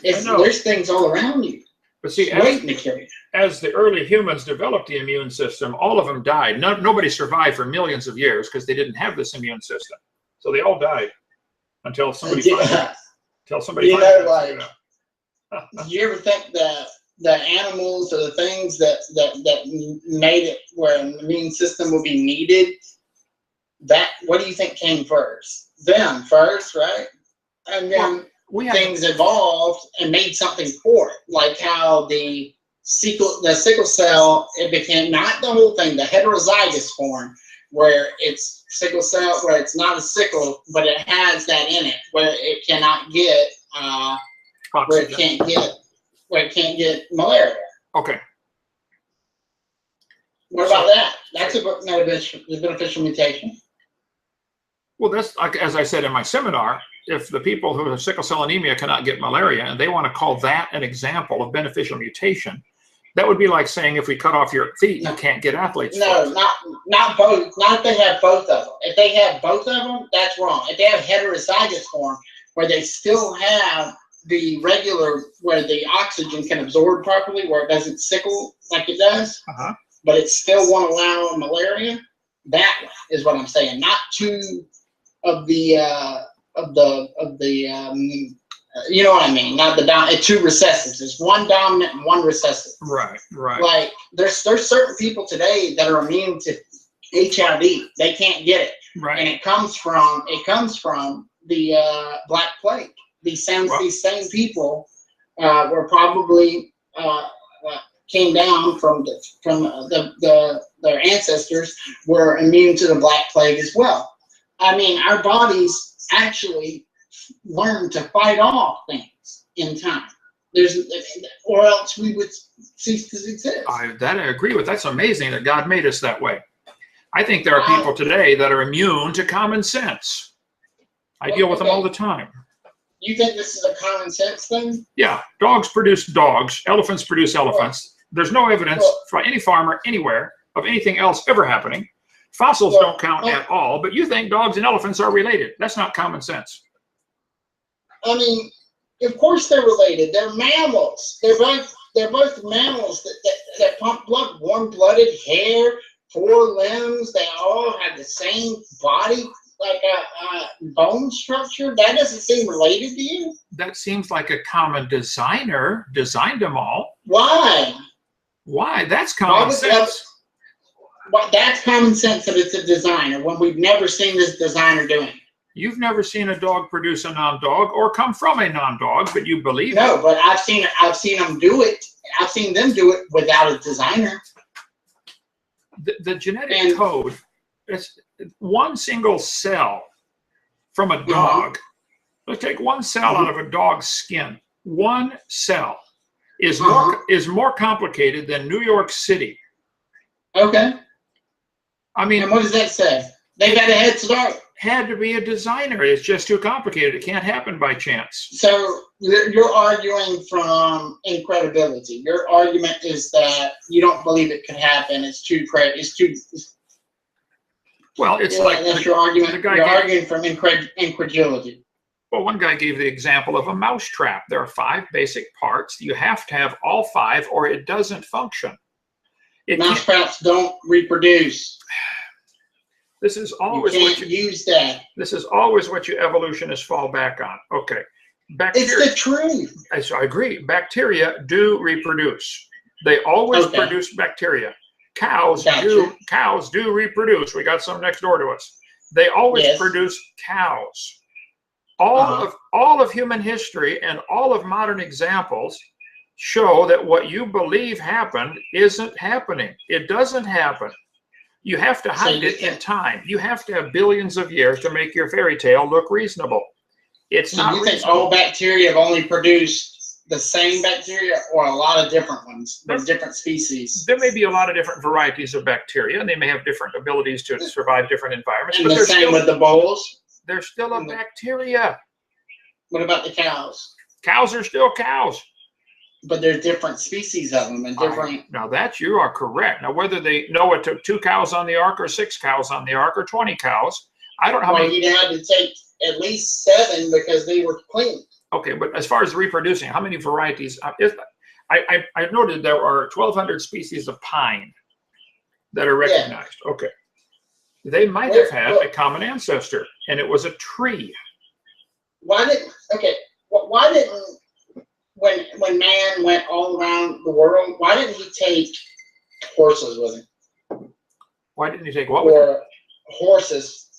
There's things all around you. But see, waiting to kill you. As the early humans developed the immune system, all of them died. Nobody survived for millions of years because they didn't have this immune system. So they all died until somebody finds it. Until somebody finds it. Like, do you ever think that the animals or the things that made it where an immune system will be needed, what do you think came first? Them first, right? And then things evolved and made something for it, like how the sickle cell, it became not the whole thing, the heterozygous form, where it's sickle cell, where it's not a sickle, but it has that in it, where it cannot get, where it can't get malaria. Okay. What about that? That's a beneficial mutation. Well, that's like, as I said in my seminar, if the people who have sickle cell anemia cannot get malaria and they want to call that an example of beneficial mutation, that would be like saying if we cut off your feet, you can't get athlete's foot. Not both. Not if they have both of them. If they have both of them, that's wrong. If they have heterozygous form, where they still have the regular, where the oxygen can absorb properly, where it doesn't sickle like it does, but it still won't allow malaria, that is what I'm saying. Not two of the you know what I mean? Not the two recessives. It's one dominant and one recessive. Right. Like there's certain people today that are immune to HIV. They can't get it. Right. And it comes from the Black Plague. These same people were probably came down from their ancestors were immune to the Black Plague as well. I mean, our bodies actually learn to fight off things in time. Or else we would cease to exist. That I agree with. That's amazing that God made us that way. I think there are people today that are immune to common sense. I deal with them all the time. You think this is a common sense thing? Yeah, dogs produce dogs, elephants produce elephants. There's no evidence for any farmer anywhere of anything else ever happening. Fossils don't count at all, but you think dogs and elephants are related. That's not common sense. I mean, of course they're related. They're mammals. They're both mammals that pump blood, warm-blooded, hair, 4 limbs. They all have the same body, like a bone structure. That doesn't seem related to you? That seems like a common designer designed them all. Why? Why? That's common sense. Well, that's common sense that it's a designer when we've never seen this designer doing it. You've never seen a dog produce a non-dog or come from a non-dog, but you believe it. No, but I've seen them do it. I've seen them do it without a designer. The genetic code, it's one single cell from a dog. Let's take one cell out of a dog's skin. One cell is more complicated than New York City. Okay. I mean, and what does that say? They got a head start. Had to be a designer. It's just too complicated. It can't happen by chance. So you're arguing from incredibility. Your argument is that you don't believe it could happen. It's too Well, it's like that's your argument. You're arguing from incredulity. Well, one guy gave the example of a mouse trap. There are 5 basic parts. You have to have all 5 or it doesn't function. Mouse traps don't reproduce. This is always use that. This is always what you evolutionists fall back on. Okay. Bacteria, it's the truth. I agree. Bacteria do reproduce. They always produce bacteria. Cows do reproduce. We got some next door to us. They always produce cows. All of human history and all of modern examples show that what you believe happened isn't happening. It doesn't happen. You have to hide it in time. You have to have billions of years to make your fairy tale look reasonable. It's not reasonable. Think all bacteria have only produced the same bacteria or a lot of different ones from different species? There may be a lot of different varieties of bacteria, and they may have different abilities to survive different environments. And but the same with the voles? They're still a bacteria. What about the cows? Cows are still cows. But there's different species of them and different. Now that you are correct. Now whether they know it took 2 cows on the ark or 6 cows on the ark or 20 cows, I don't know how many. You'd have to take at least 7 because they were clean. Okay, but as far as reproducing, how many varieties? I noted there are 1,200 species of pine that are recognized. Yeah. Okay, they might have had a common ancestor, and it was a tree. Why didn't when man went all around the world, why didn't he take horses with him? Why didn't he take what? Or horses,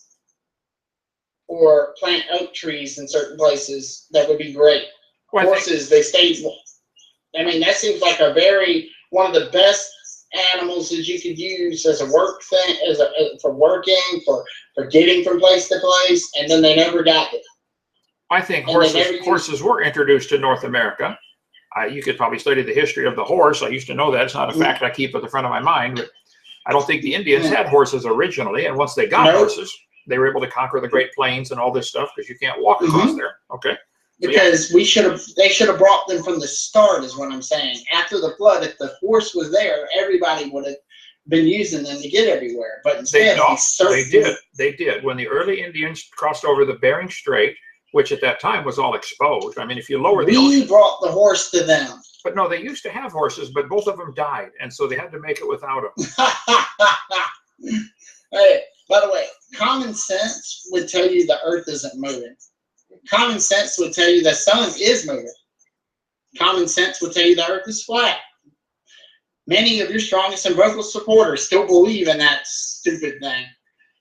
or plant oak trees in certain places? That would be great. Well, horses, they stayed. I mean, that seems like one of the best animals that you could use as a work thing, for working, for getting from place to place, and then they never got it. I think horses were introduced to North America. You could probably study the history of the horse. I used to know that. It's not a fact I keep at the front of my mind, but I don't think the Indians had horses originally. And once they got horses, they were able to conquer the Great Plains and all this stuff because you can't walk across there. Okay. Because they should have brought them from the start, is what I'm saying. After the flood, if the horse was there, everybody would have been using them to get everywhere. But instead, they did. When the early Indians crossed over the Bering Strait, which at that time was all exposed. I mean, if you lower the ocean. We brought the horse to them. But no, they used to have horses, but both of them died, and so they had to make it without them. Hey, by the way, common sense would tell you the earth isn't moving. Common sense would tell you the sun is moving. Common sense would tell you the earth is flat. Many of your strongest and vocal supporters still believe in that stupid thing.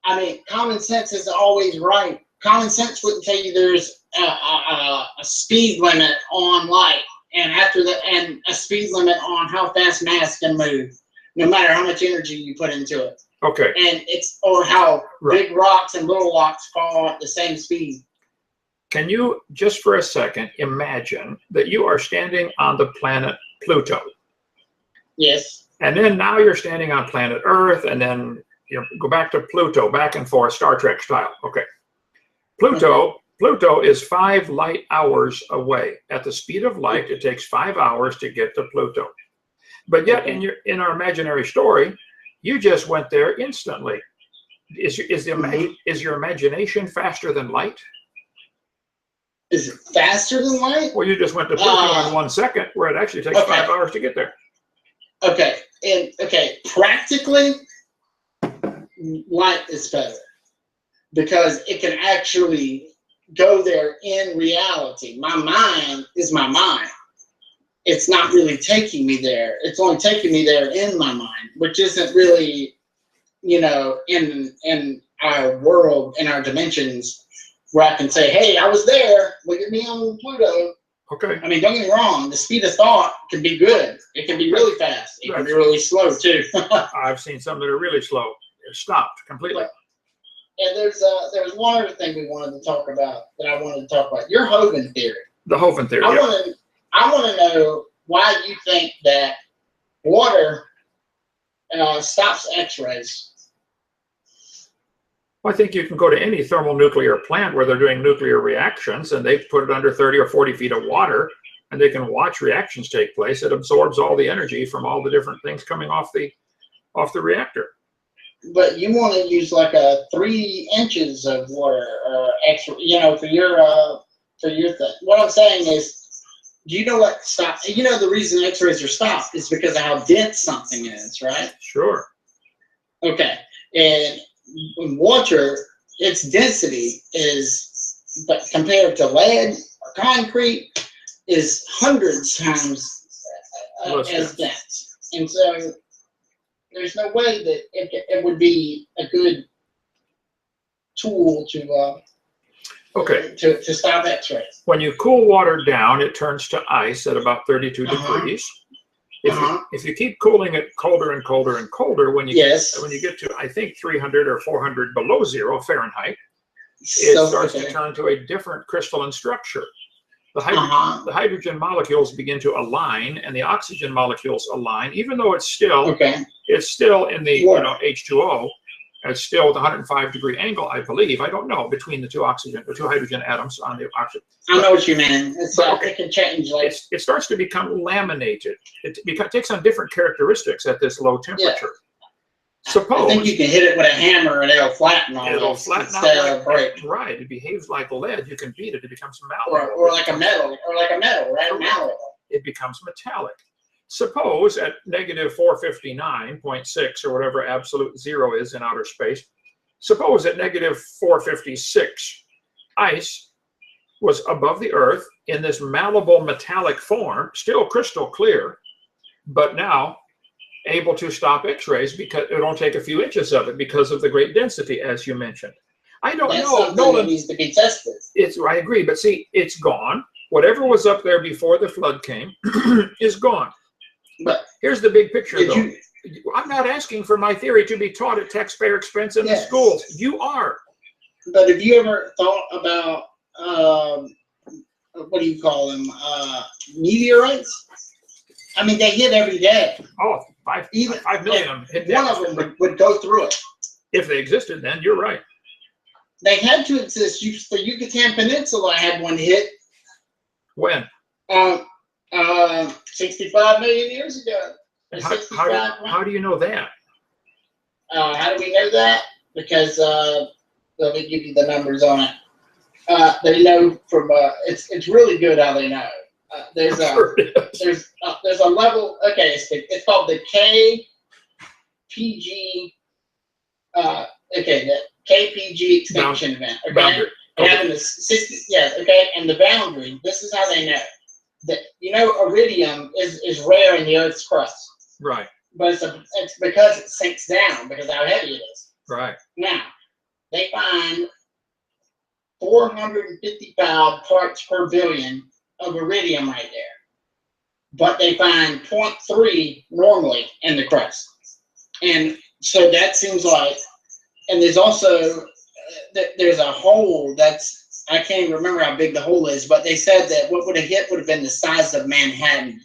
I mean, common sense isn't always right. Common sense wouldn't tell you there's a speed limit on light. and after that, and a speed limit on how fast mass can move, no matter how much energy you put into it. Okay. And it's, or how big rocks and little rocks fall at the same speed. Can you, just for a second, imagine that you are standing on the planet Pluto? Yes. And then now you're standing on planet Earth, and then you go back to Pluto, back and forth, Star Trek style. Okay. Pluto is 5 light hours away. At the speed of light, it takes 5 hours to get to Pluto. But yet, in our imaginary story, you just went there instantly. Is your imagination faster than light? Is it faster than light? Well, you just went to Pluto in 1 second, where it actually takes 5 hours to get there. Okay, practically, light is better because it can actually go there in reality. My mind is my mind. It's not really taking me there. It's only taking me there in my mind, which isn't really, in our world, in our dimensions, where I can say, hey, I was there. Look at me on Pluto. Okay. I mean, don't get me wrong. The speed of thought can be good. It can be really fast. It can be really slow, too. I've seen some that are really slow. It stopped completely. And there's one other thing we wanted to talk about that I wanted to talk about. Your Hovind theory. The Hovind theory. I want to know why you think that water stops X-rays. Well, I think you can go to any thermonuclear plant where they're doing nuclear reactions, and they've put it under 30 or 40 feet of water, and they can watch reactions take place. It absorbs all the energy from all the different things coming off the reactor. But you want to use like 3 inches of water, extra, for your thing. What I'm saying is, do you know what stops? The reason X-rays are stopped is because of how dense something is, right? Sure. Okay, and in water, its density is, but compared to lead or concrete, is hundreds times as dense, and so there's no way that it would be a good tool to stop X-rays. When you cool water down, it turns to ice at about 32 degrees. If you keep cooling it colder and colder and colder, when you get to, I think, 300 or 400 below 0 Fahrenheit, it starts to turn to a different crystalline structure. The hydrogen molecules begin to align, and the oxygen molecules align, even though it's still in the H2O. It's still with a 105-degree angle, I believe. I don't know, between the two hydrogen atoms on the oxygen. I know what you mean. It's like it can change. Like it starts to become laminated. It takes on different characteristics at this low temperature. Suppose I think you can hit it with a hammer and it'll flatten all it'll this flatten instead out of break. Right. It behaves like lead. You can beat it. It becomes malleable. Or like a metal, right? Malleable. It becomes metallic. Suppose at negative 459.6 or whatever absolute 0 is in outer space, suppose at negative 456, ice was above the Earth in this malleable metallic form, still crystal clear, but now able to stop X-rays because it won't take a few inches of it because of the great density, as you mentioned. I don't know. Nolan needs to be tested. I agree, but see, it's gone. Whatever was up there before the flood came is gone. But here's the big picture, though. I'm not asking for my theory to be taught at taxpayer expense in the schools. You are. But have you ever thought about, what do you call them, meteorites? I mean, they hit every day. Oh, 5 million. One of them would go through it. If they existed, then you're right. They had to exist. The Yucatan Peninsula had one hit. When? 65 million years ago. How do you know that? How do we know that? Because let me give you the numbers on it. They know from it's really good how they know. There's a level. Okay, it's called the KPG. The KPG extinction event. Okay. Boundary. It happened in 60. Yeah. Okay. And the boundary. This is how they know. That iridium is rare in the Earth's crust. Right. But it's because it sinks down because of how heavy it is. Right. Now, they find 455 parts per billion of iridium right there. but they find 0.3 normally in the crust. And so that seems like, and there's also, there's a hole that's, I can't even remember how big the hole is, but they said that what would have hit would have been the size of Manhattan.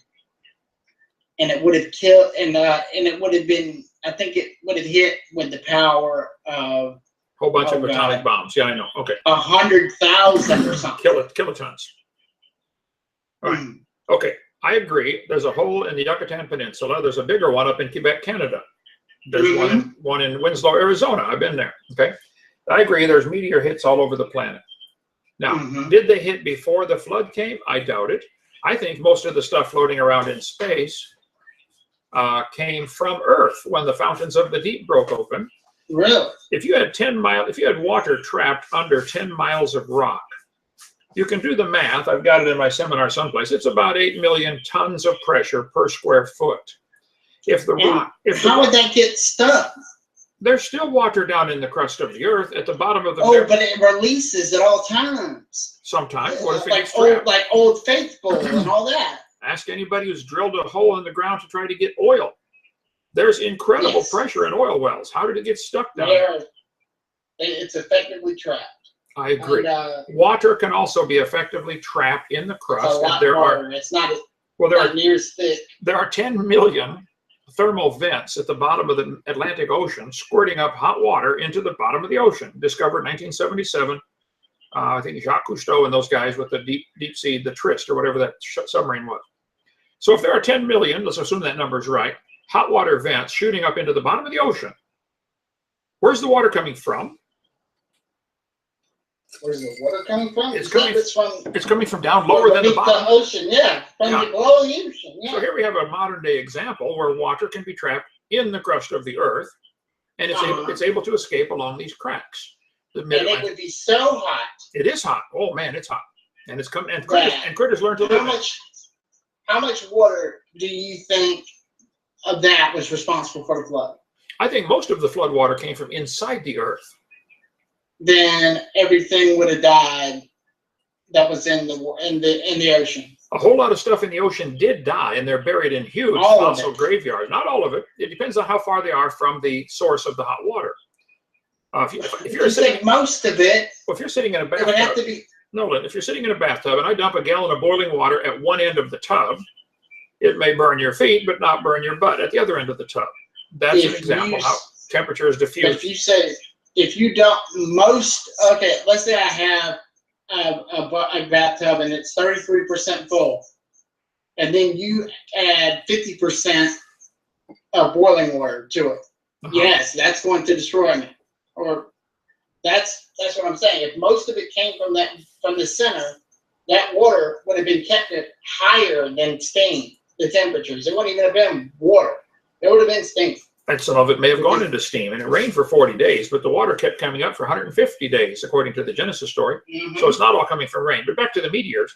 And it would have killed, and it would have been, I think it would have hit with the power of Whole bunch of atomic bombs. Yeah, I know. Okay. 100,000 or something. Kilotons. All right. Okay. I agree. There's a hole in the Yucatan Peninsula. There's a bigger one up in Quebec, Canada. There's one in Winslow, Arizona. I've been there. Okay. I agree. There's meteor hits all over the planet. Now, did they hit before the flood came? I doubt it. I think most of the stuff floating around in space came from Earth when the fountains of the deep broke open. Really? If you had water trapped under 10 miles of rock, you can do the math. I've got it in my seminar someplace. It's about 8 million tons of pressure per square foot. How would that get stuck? There's still water down in the crust of the Earth at the bottom of the. Oh, but it releases at all times. Sometimes. What if it gets trapped? Like Old Faithful and all that. Ask anybody who's drilled a hole in the ground to try to get oil. There's incredible pressure in oil wells. How did it get stuck down there? It's effectively trapped. I agree. And, water can also be effectively trapped in the crust. It's a lot harder. It's not near as thick. There are 10 million thermal vents at the bottom of the Atlantic Ocean squirting up hot water into the bottom of the ocean. Discovered 1977. I think Jacques Cousteau and those guys with the deep sea, the Trist or whatever that submarine was. So if there are 10 million, let's assume that number's right, hot water vents shooting up into the bottom of the ocean, where's the water coming from? Where's the water coming from? It's coming from down lower than the bottom. The ocean, below the ocean. Yeah. So here we have a modern day example where water can be trapped in the crust of the Earth, and it's able to escape along these cracks. And it would be so hot. It is hot. Oh man, it's hot, and it's coming. And critters learn to live. How much water do you think of that was responsible for the flood? I think most of the flood water came from inside the Earth. Then everything would have died that was in the ocean. A whole lot of stuff in the ocean did die, and they're buried in huge fossil graveyards. Not all of it. It depends on how far they are from the source of the hot water. If you're sitting, most of it. Well, if you're sitting in a bathtub, it would have to be. Nolan, if you're sitting in a bathtub and I dump a gallon of boiling water at one end of the tub, it may burn your feet, but not burn your butt at the other end of the tub. That's an example how temperature is diffused. If you dump let's say I have a bathtub and it's 33% full, and then you add 50% of boiling water to it. Yes, that's going to destroy me. Or that's what I'm saying. If most of it came from the center, that water would have been kept at higher than steam, the temperatures. It wouldn't even have been water. It would have been steam. And some of it may have gone into steam, and it rained for 40 days, but the water kept coming up for 150 days, according to the Genesis story. So it's not all coming from rain. But back to the meteors.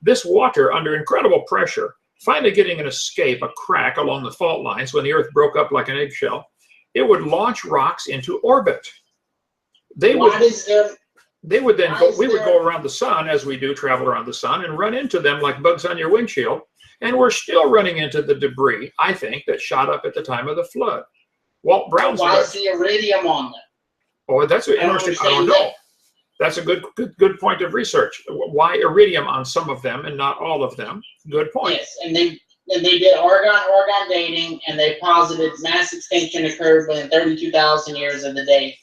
This water, under incredible pressure, finally getting an escape, a crack along the fault lines when the Earth broke up like an eggshell, it would launch rocks into orbit. We would go around the sun, as we do travel around the sun, and run into them like bugs on your windshield. And we're still running into the debris, I think, that shot up at the time of the flood. Walt Brown's. Why is the iridium on them? Oh, that's interesting. I don't know. That's a good point of research. Why iridium on some of them and not all of them? Good point. Yes, and they did argon dating, and they posited mass extinction occurred within 32,000 years of the date.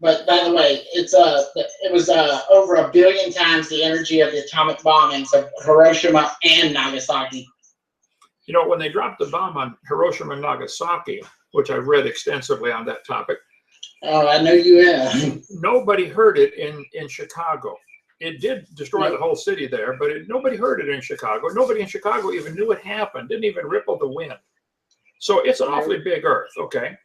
But by the way, it was over 1 billion times the energy of the atomic bombings of Hiroshima and Nagasaki. You know, when they dropped the bomb on Hiroshima and Nagasaki, which I've read extensively on that topic. Oh, I know you have. Nobody heard it in Chicago. It did destroy the whole city there, but nobody heard it in Chicago. Nobody in Chicago even knew it happened. Didn't even ripple the wind. So it's an awfully big Earth, okay?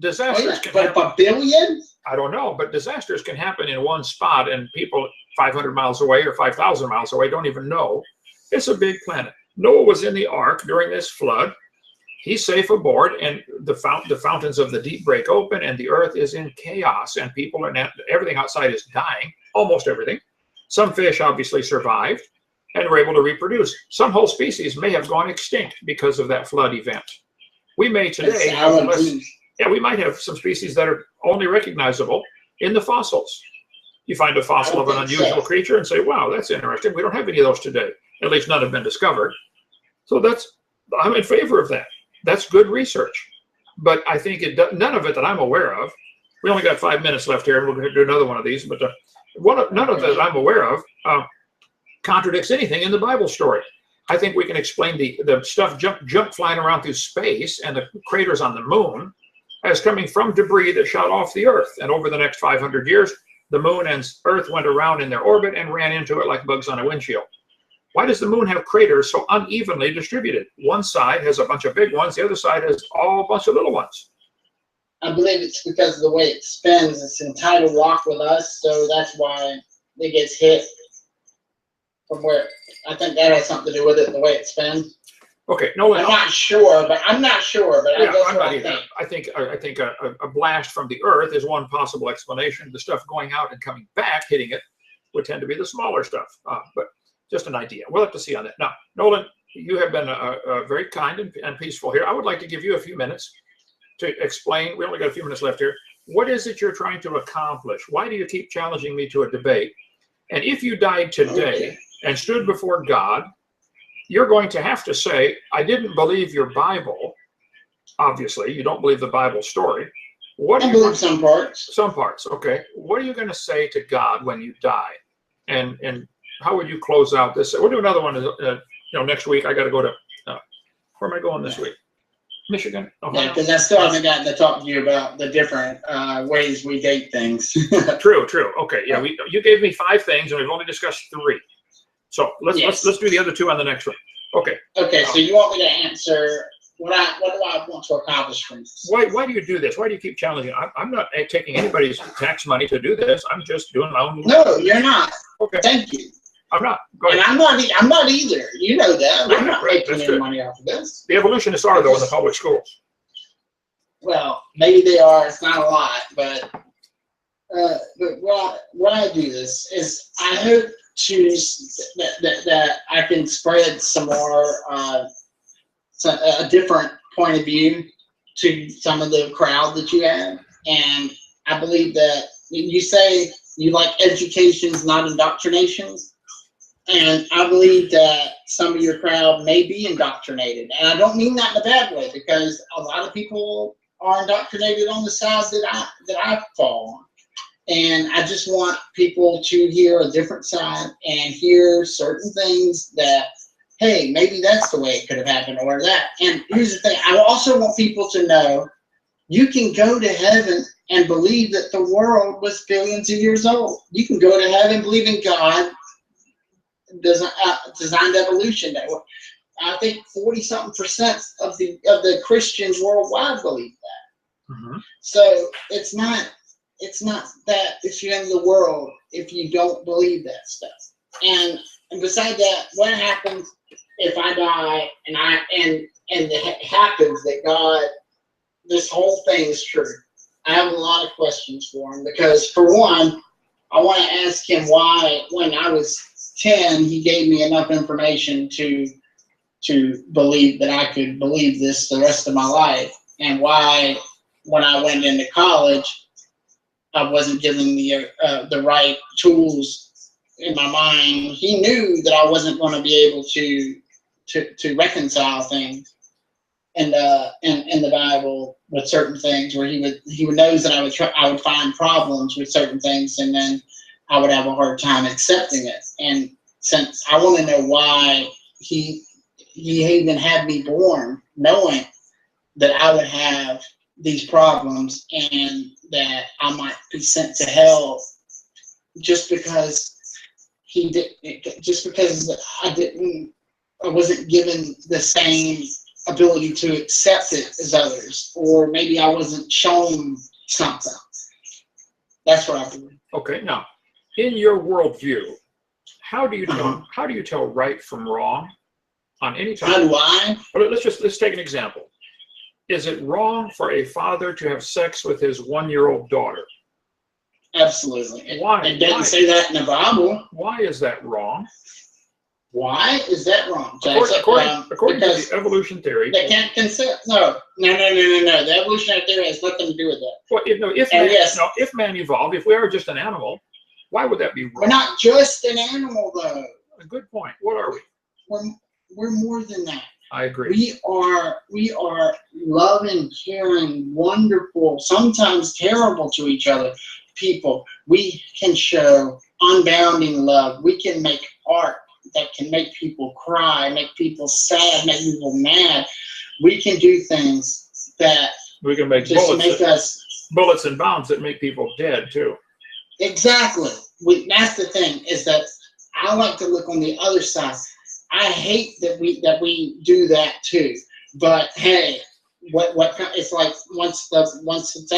Disasters can happen. But 1 billion? I don't know, but disasters can happen in one spot, and people 500 miles away or 5,000 miles away don't even know. It's a big planet. Noah was in the ark during this flood. He's safe aboard, and the fountains of the deep break open, and the earth is in chaos, and everything outside is dying, almost everything. Some fish obviously survived, and were able to reproduce. Some whole species may have gone extinct because of that flood event. We may today have less, yeah, we might have some species that are only recognizable in the fossils. You find a fossil of an unusual creature and say, wow, that's interesting. We don't have any of those today. At least none have been discovered. So I'm in favor of that. That's good research. But I think none of it that I'm aware of, we only got 5 minutes left here, and we're going to do another one of these, but none of that I'm aware of contradicts anything in the Bible story. I think we can explain the stuff junk flying around through space and the craters on the moon as coming from debris that shot off the Earth. And over the next 500 years, the moon and Earth went around in their orbit and ran into it like bugs on a windshield. Why does the moon have craters so unevenly distributed? One side has a bunch of big ones, the other side has a bunch of little ones. I believe it's because of the way it spins. It's in tidal rock with us, so that's why it gets hit from where. I think that has something to do with it, the way it spins. Okay, no, I'm not sure, but yeah, I'm not either. I think a blast from the Earth is one possible explanation. The stuff going out and coming back, hitting it, would tend to be the smaller stuff. But just an idea. We'll have to see on that. Now, Nolan, you have been very kind and peaceful here. I would like to give you a few minutes to explain. We only got a few minutes left here. What is it you're trying to accomplish? Why do you keep challenging me to a debate? And if you died today and stood before God, you're going to have to say, I didn't believe your Bible. Obviously, you don't believe the Bible story. I believe some parts. Some parts, okay. What are you going to say to God when you die? And how would you close out this? We'll do another one next week. I got to go to, where am I going this week? Michigan? Ohio? Yeah, because I still haven't gotten to talk to you about the different ways we date things. True. Okay, yeah. You gave me 5 things, and we've only discussed 3. So let's do the other 2 on the next one. Okay. Okay. So you want me to answer what do I want to accomplish from this? Why do you do this? Why do you keep challenging? I'm not taking anybody's tax money to do this. I'm just doing my own. No, you're not. Okay. Thank you. I'm not. Go ahead. And I'm not either. You know that. I'm not making any good. money off of this. The evolutionists are, though, in the public schools. Well, maybe they are. It's not a lot, but what I do this is I hope that I can spread some more a different point of view to some of the crowd that you have, and I believe that you say you like educations, not indoctrinations, and I believe that some of your crowd may be indoctrinated, and I don't mean that in a bad way, because a lot of people are indoctrinated on the side that I fall on. And I just want people to hear a different side and hear certain things that, hey, maybe that's the way it could have happened, or that. And here's the thing. I also want people to know you can go to heaven and believe that the world was billions of years old. You can go to heaven believing God designed evolution. I think 40-something% of the Christians worldwide believe that. Mm-hmm. So it's not that it's the end of the world if you don't believe that stuff. And beside that, what happens if I die and it happens that God, this whole thing is true? I have a lot of questions for him, because for one, I want to ask him why, when I was 10, he gave me enough information to believe that I could believe this the rest of my life, and why, when I went into college, I wasn't given the right tools in my mind. He knew that I wasn't going to be able to reconcile things in the Bible with certain things, where he would knows that I would find problems with certain things, and then I would have a hard time accepting it. And since I want to know why he even had me born knowing that I would have these problems and that I might be sent to hell just because I wasn't given the same ability to accept it as others, or maybe I wasn't shown something. That's what I believe. Okay, now, in your worldview, how do you tell right from wrong on any topic? How do I? Well, let's take an example. Is it wrong for a father to have sex with his 1-year-old daughter? Absolutely. Why? It doesn't say that in the Bible. Why is that wrong? Why is that wrong, According to because the evolution theory, they can't consent. No. The evolutionary theory has nothing to do with that. well, if man evolved, if we are just an animal, why would that be wrong? We're not just an animal, though. A good point. What are we? We're more than that. I agree. We are loving, caring, wonderful, sometimes terrible to each other people. We can show unbounding love. We can make art that can make people cry, make people sad, make people mad. We can do things that we can make bullets and bombs that make people dead too. Exactly. That's the thing, is that I like to look on the other side. I hate that we do that too. But hey, it's like once it's out, once it's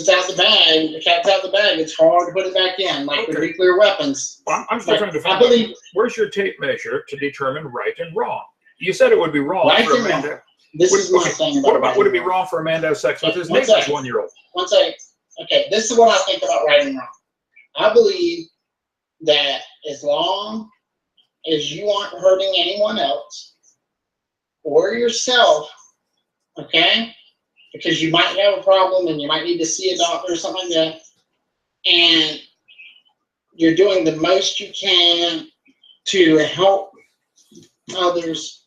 out the bag, the cat's out the bag. It's hard to put it back in, like with nuclear weapons. Well, I'm still trying to find out, where's your tape measure to determine right and wrong? You said it would be wrong for a man to. This is my thing about. What about would it be wrong for a man to have sex with his neighbor's 1-year-old? One second. Okay, this is what I think about right and wrong. I believe that as long as you aren't hurting anyone else or yourself, okay, because you might have a problem and you might need to see a doctor or something like that, and you're doing the most you can to help others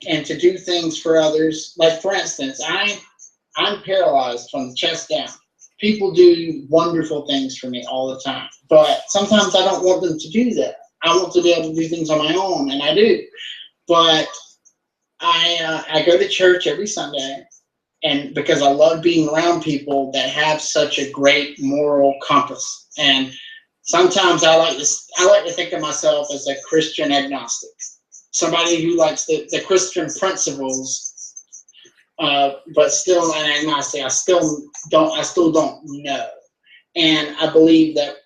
and to do things for others. Like, for instance, I'm paralyzed from the chest down. People do wonderful things for me all the time, but sometimes I don't want them to do that. I want to be able to do things on my own, and I do. But I go to church every Sunday, and because I love being around people that have such a great moral compass. And sometimes I like to think of myself as a Christian agnostic, somebody who likes the Christian principles. But still an agnostic. I still don't know, and I believe that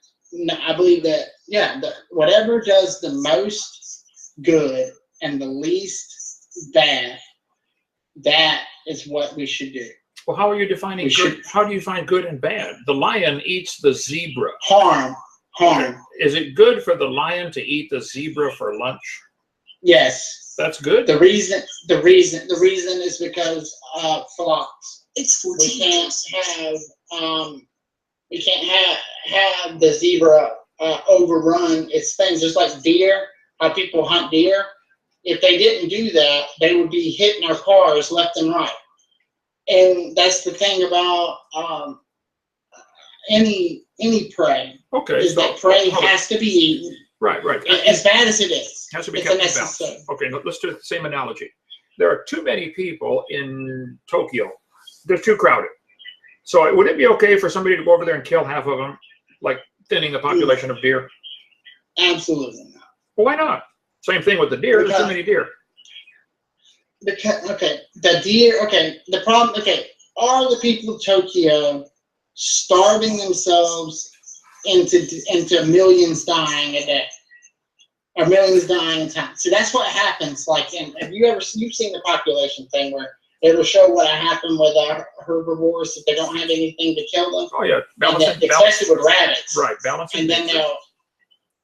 whatever does the most good and the least bad, that is what we should do. Well, how are you defining good? How do you find good and bad? The lion eats the zebra. Harm. Is it good for the lion to eat the zebra for lunch? Yes. That's good. The reason is because flocks. It's 14. We can't have the zebra overrun its things. Just like deer, how people hunt deer. If they didn't do that, they would be hitting our cars left and right. And that's the thing about any prey. Okay. Is that prey has to be eaten. Right. As bad as it is. Has to be kept in balance. Okay, let's do the same analogy. There are too many people in Tokyo. They're too crowded. So would it be okay for somebody to go over there and kill half of them, like thinning the population of deer? Absolutely not. Well, why not? Same thing with the deer. There's too many deer. The problem. Are the people of Tokyo starving themselves into millions dying a day? Or millions dying in time. So that's what happens. Like, you've seen the population thing where it'll show what happened with herbivores if they don't have anything to kill them. Oh yeah, especially with rabbits. Right, balancing.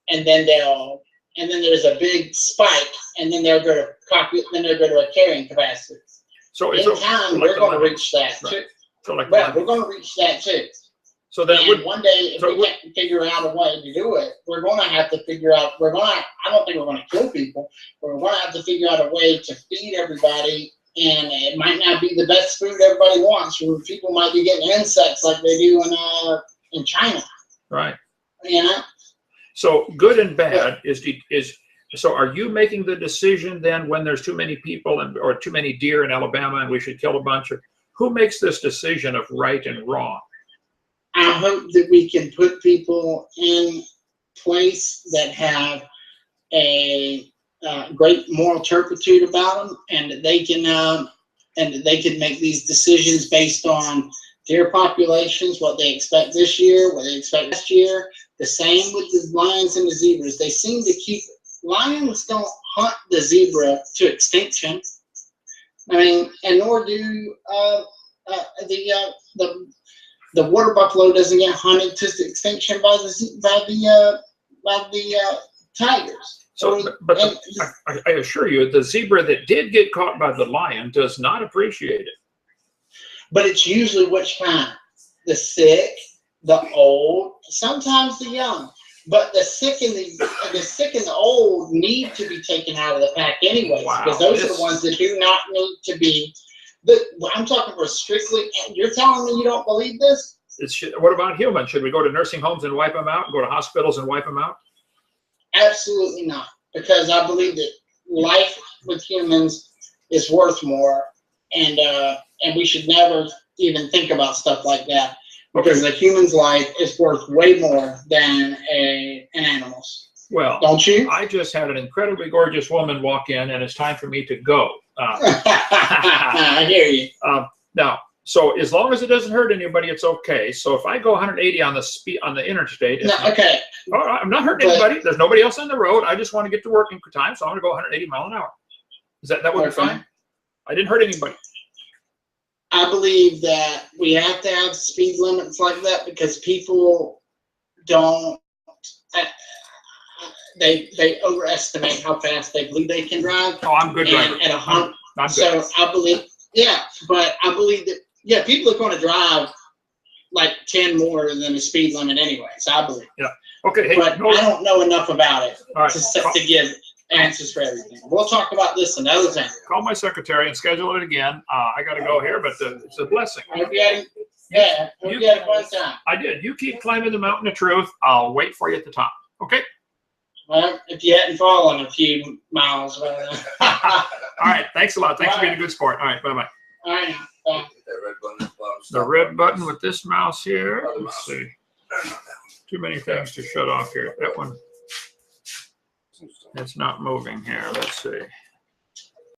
And then there's a big spike, and then they'll go to a carrying capacity. So in time, we're going to reach that too. So like, we're going to reach that too. So then one day, if we can't figure out a way to do it, we're going to have to figure out. I don't think we're going to kill people, but we're going to have to figure out a way to feed everybody. And it might not be the best food everybody wants. People might be getting insects like they do in China. Right. You know. So good and bad is. So are you making the decision then when there's too many people or too many deer in Alabama and we should kill a bunch? Who makes this decision of right and wrong? I hope that we can put people in place that have a great moral turpitude about them, and that they can make these decisions based on their populations, what they expect this year, what they expect next year. The same with the lions and the zebras. They seem to keep lions don't hunt the zebra to extinction. I mean, and nor do the water buffalo doesn't get hunted to extinction by tigers. So, but And- I assure you, the zebra that did get caught by the lion does not appreciate it. but it's usually which kind? The sick, the old, sometimes the young. But the sick and the old need to be taken out of the pack anyways, Wow, because those are this- the ones that do not need to be. I'm talking for strictly. You're telling me you don't believe this? What about humans? Should we go to nursing homes and wipe them out? Go to hospitals and wipe them out? Absolutely not, because I believe that life with humans is worth more, and we should never even think about stuff like that, because a human's life is worth way more than an animal's. Well, Don't you? I just had an incredibly gorgeous woman walk in, and it's time for me to go. I hear you. Now, so as long as it doesn't hurt anybody, it's okay. So if I go 180 on the interstate, No, okay. I'm not hurting anybody. There's nobody else on the road. I just want to get to work in time, so I'm going to go 180 mile an hour. Is that would be fine? I didn't hurt anybody. I believe that we have to have speed limits like that because people don't. They overestimate how fast they believe they can drive. Oh, I'm a good driver. And I'm good. so I believe, but I believe that people are going to drive like 10 more than the speed limit anyways. I believe. Yeah. Okay. Hey, But I don't know enough about it all right. to give answers for everything. We'll talk about this another time. Call my secretary and schedule it again. I got to go here, but it's a blessing. I hope you had a fun time. I did. You keep climbing the mountain of truth. I'll wait for you at the top. Okay. Well, if you hadn't fallen a few miles. All right. Thanks a lot. Thanks for being a good sport. All right. Bye-bye. All right. Bye. That red button at the bottom. The red button with this mouse here. Let's see. Too many things to shut off here. That one, it's not moving here. Let's see.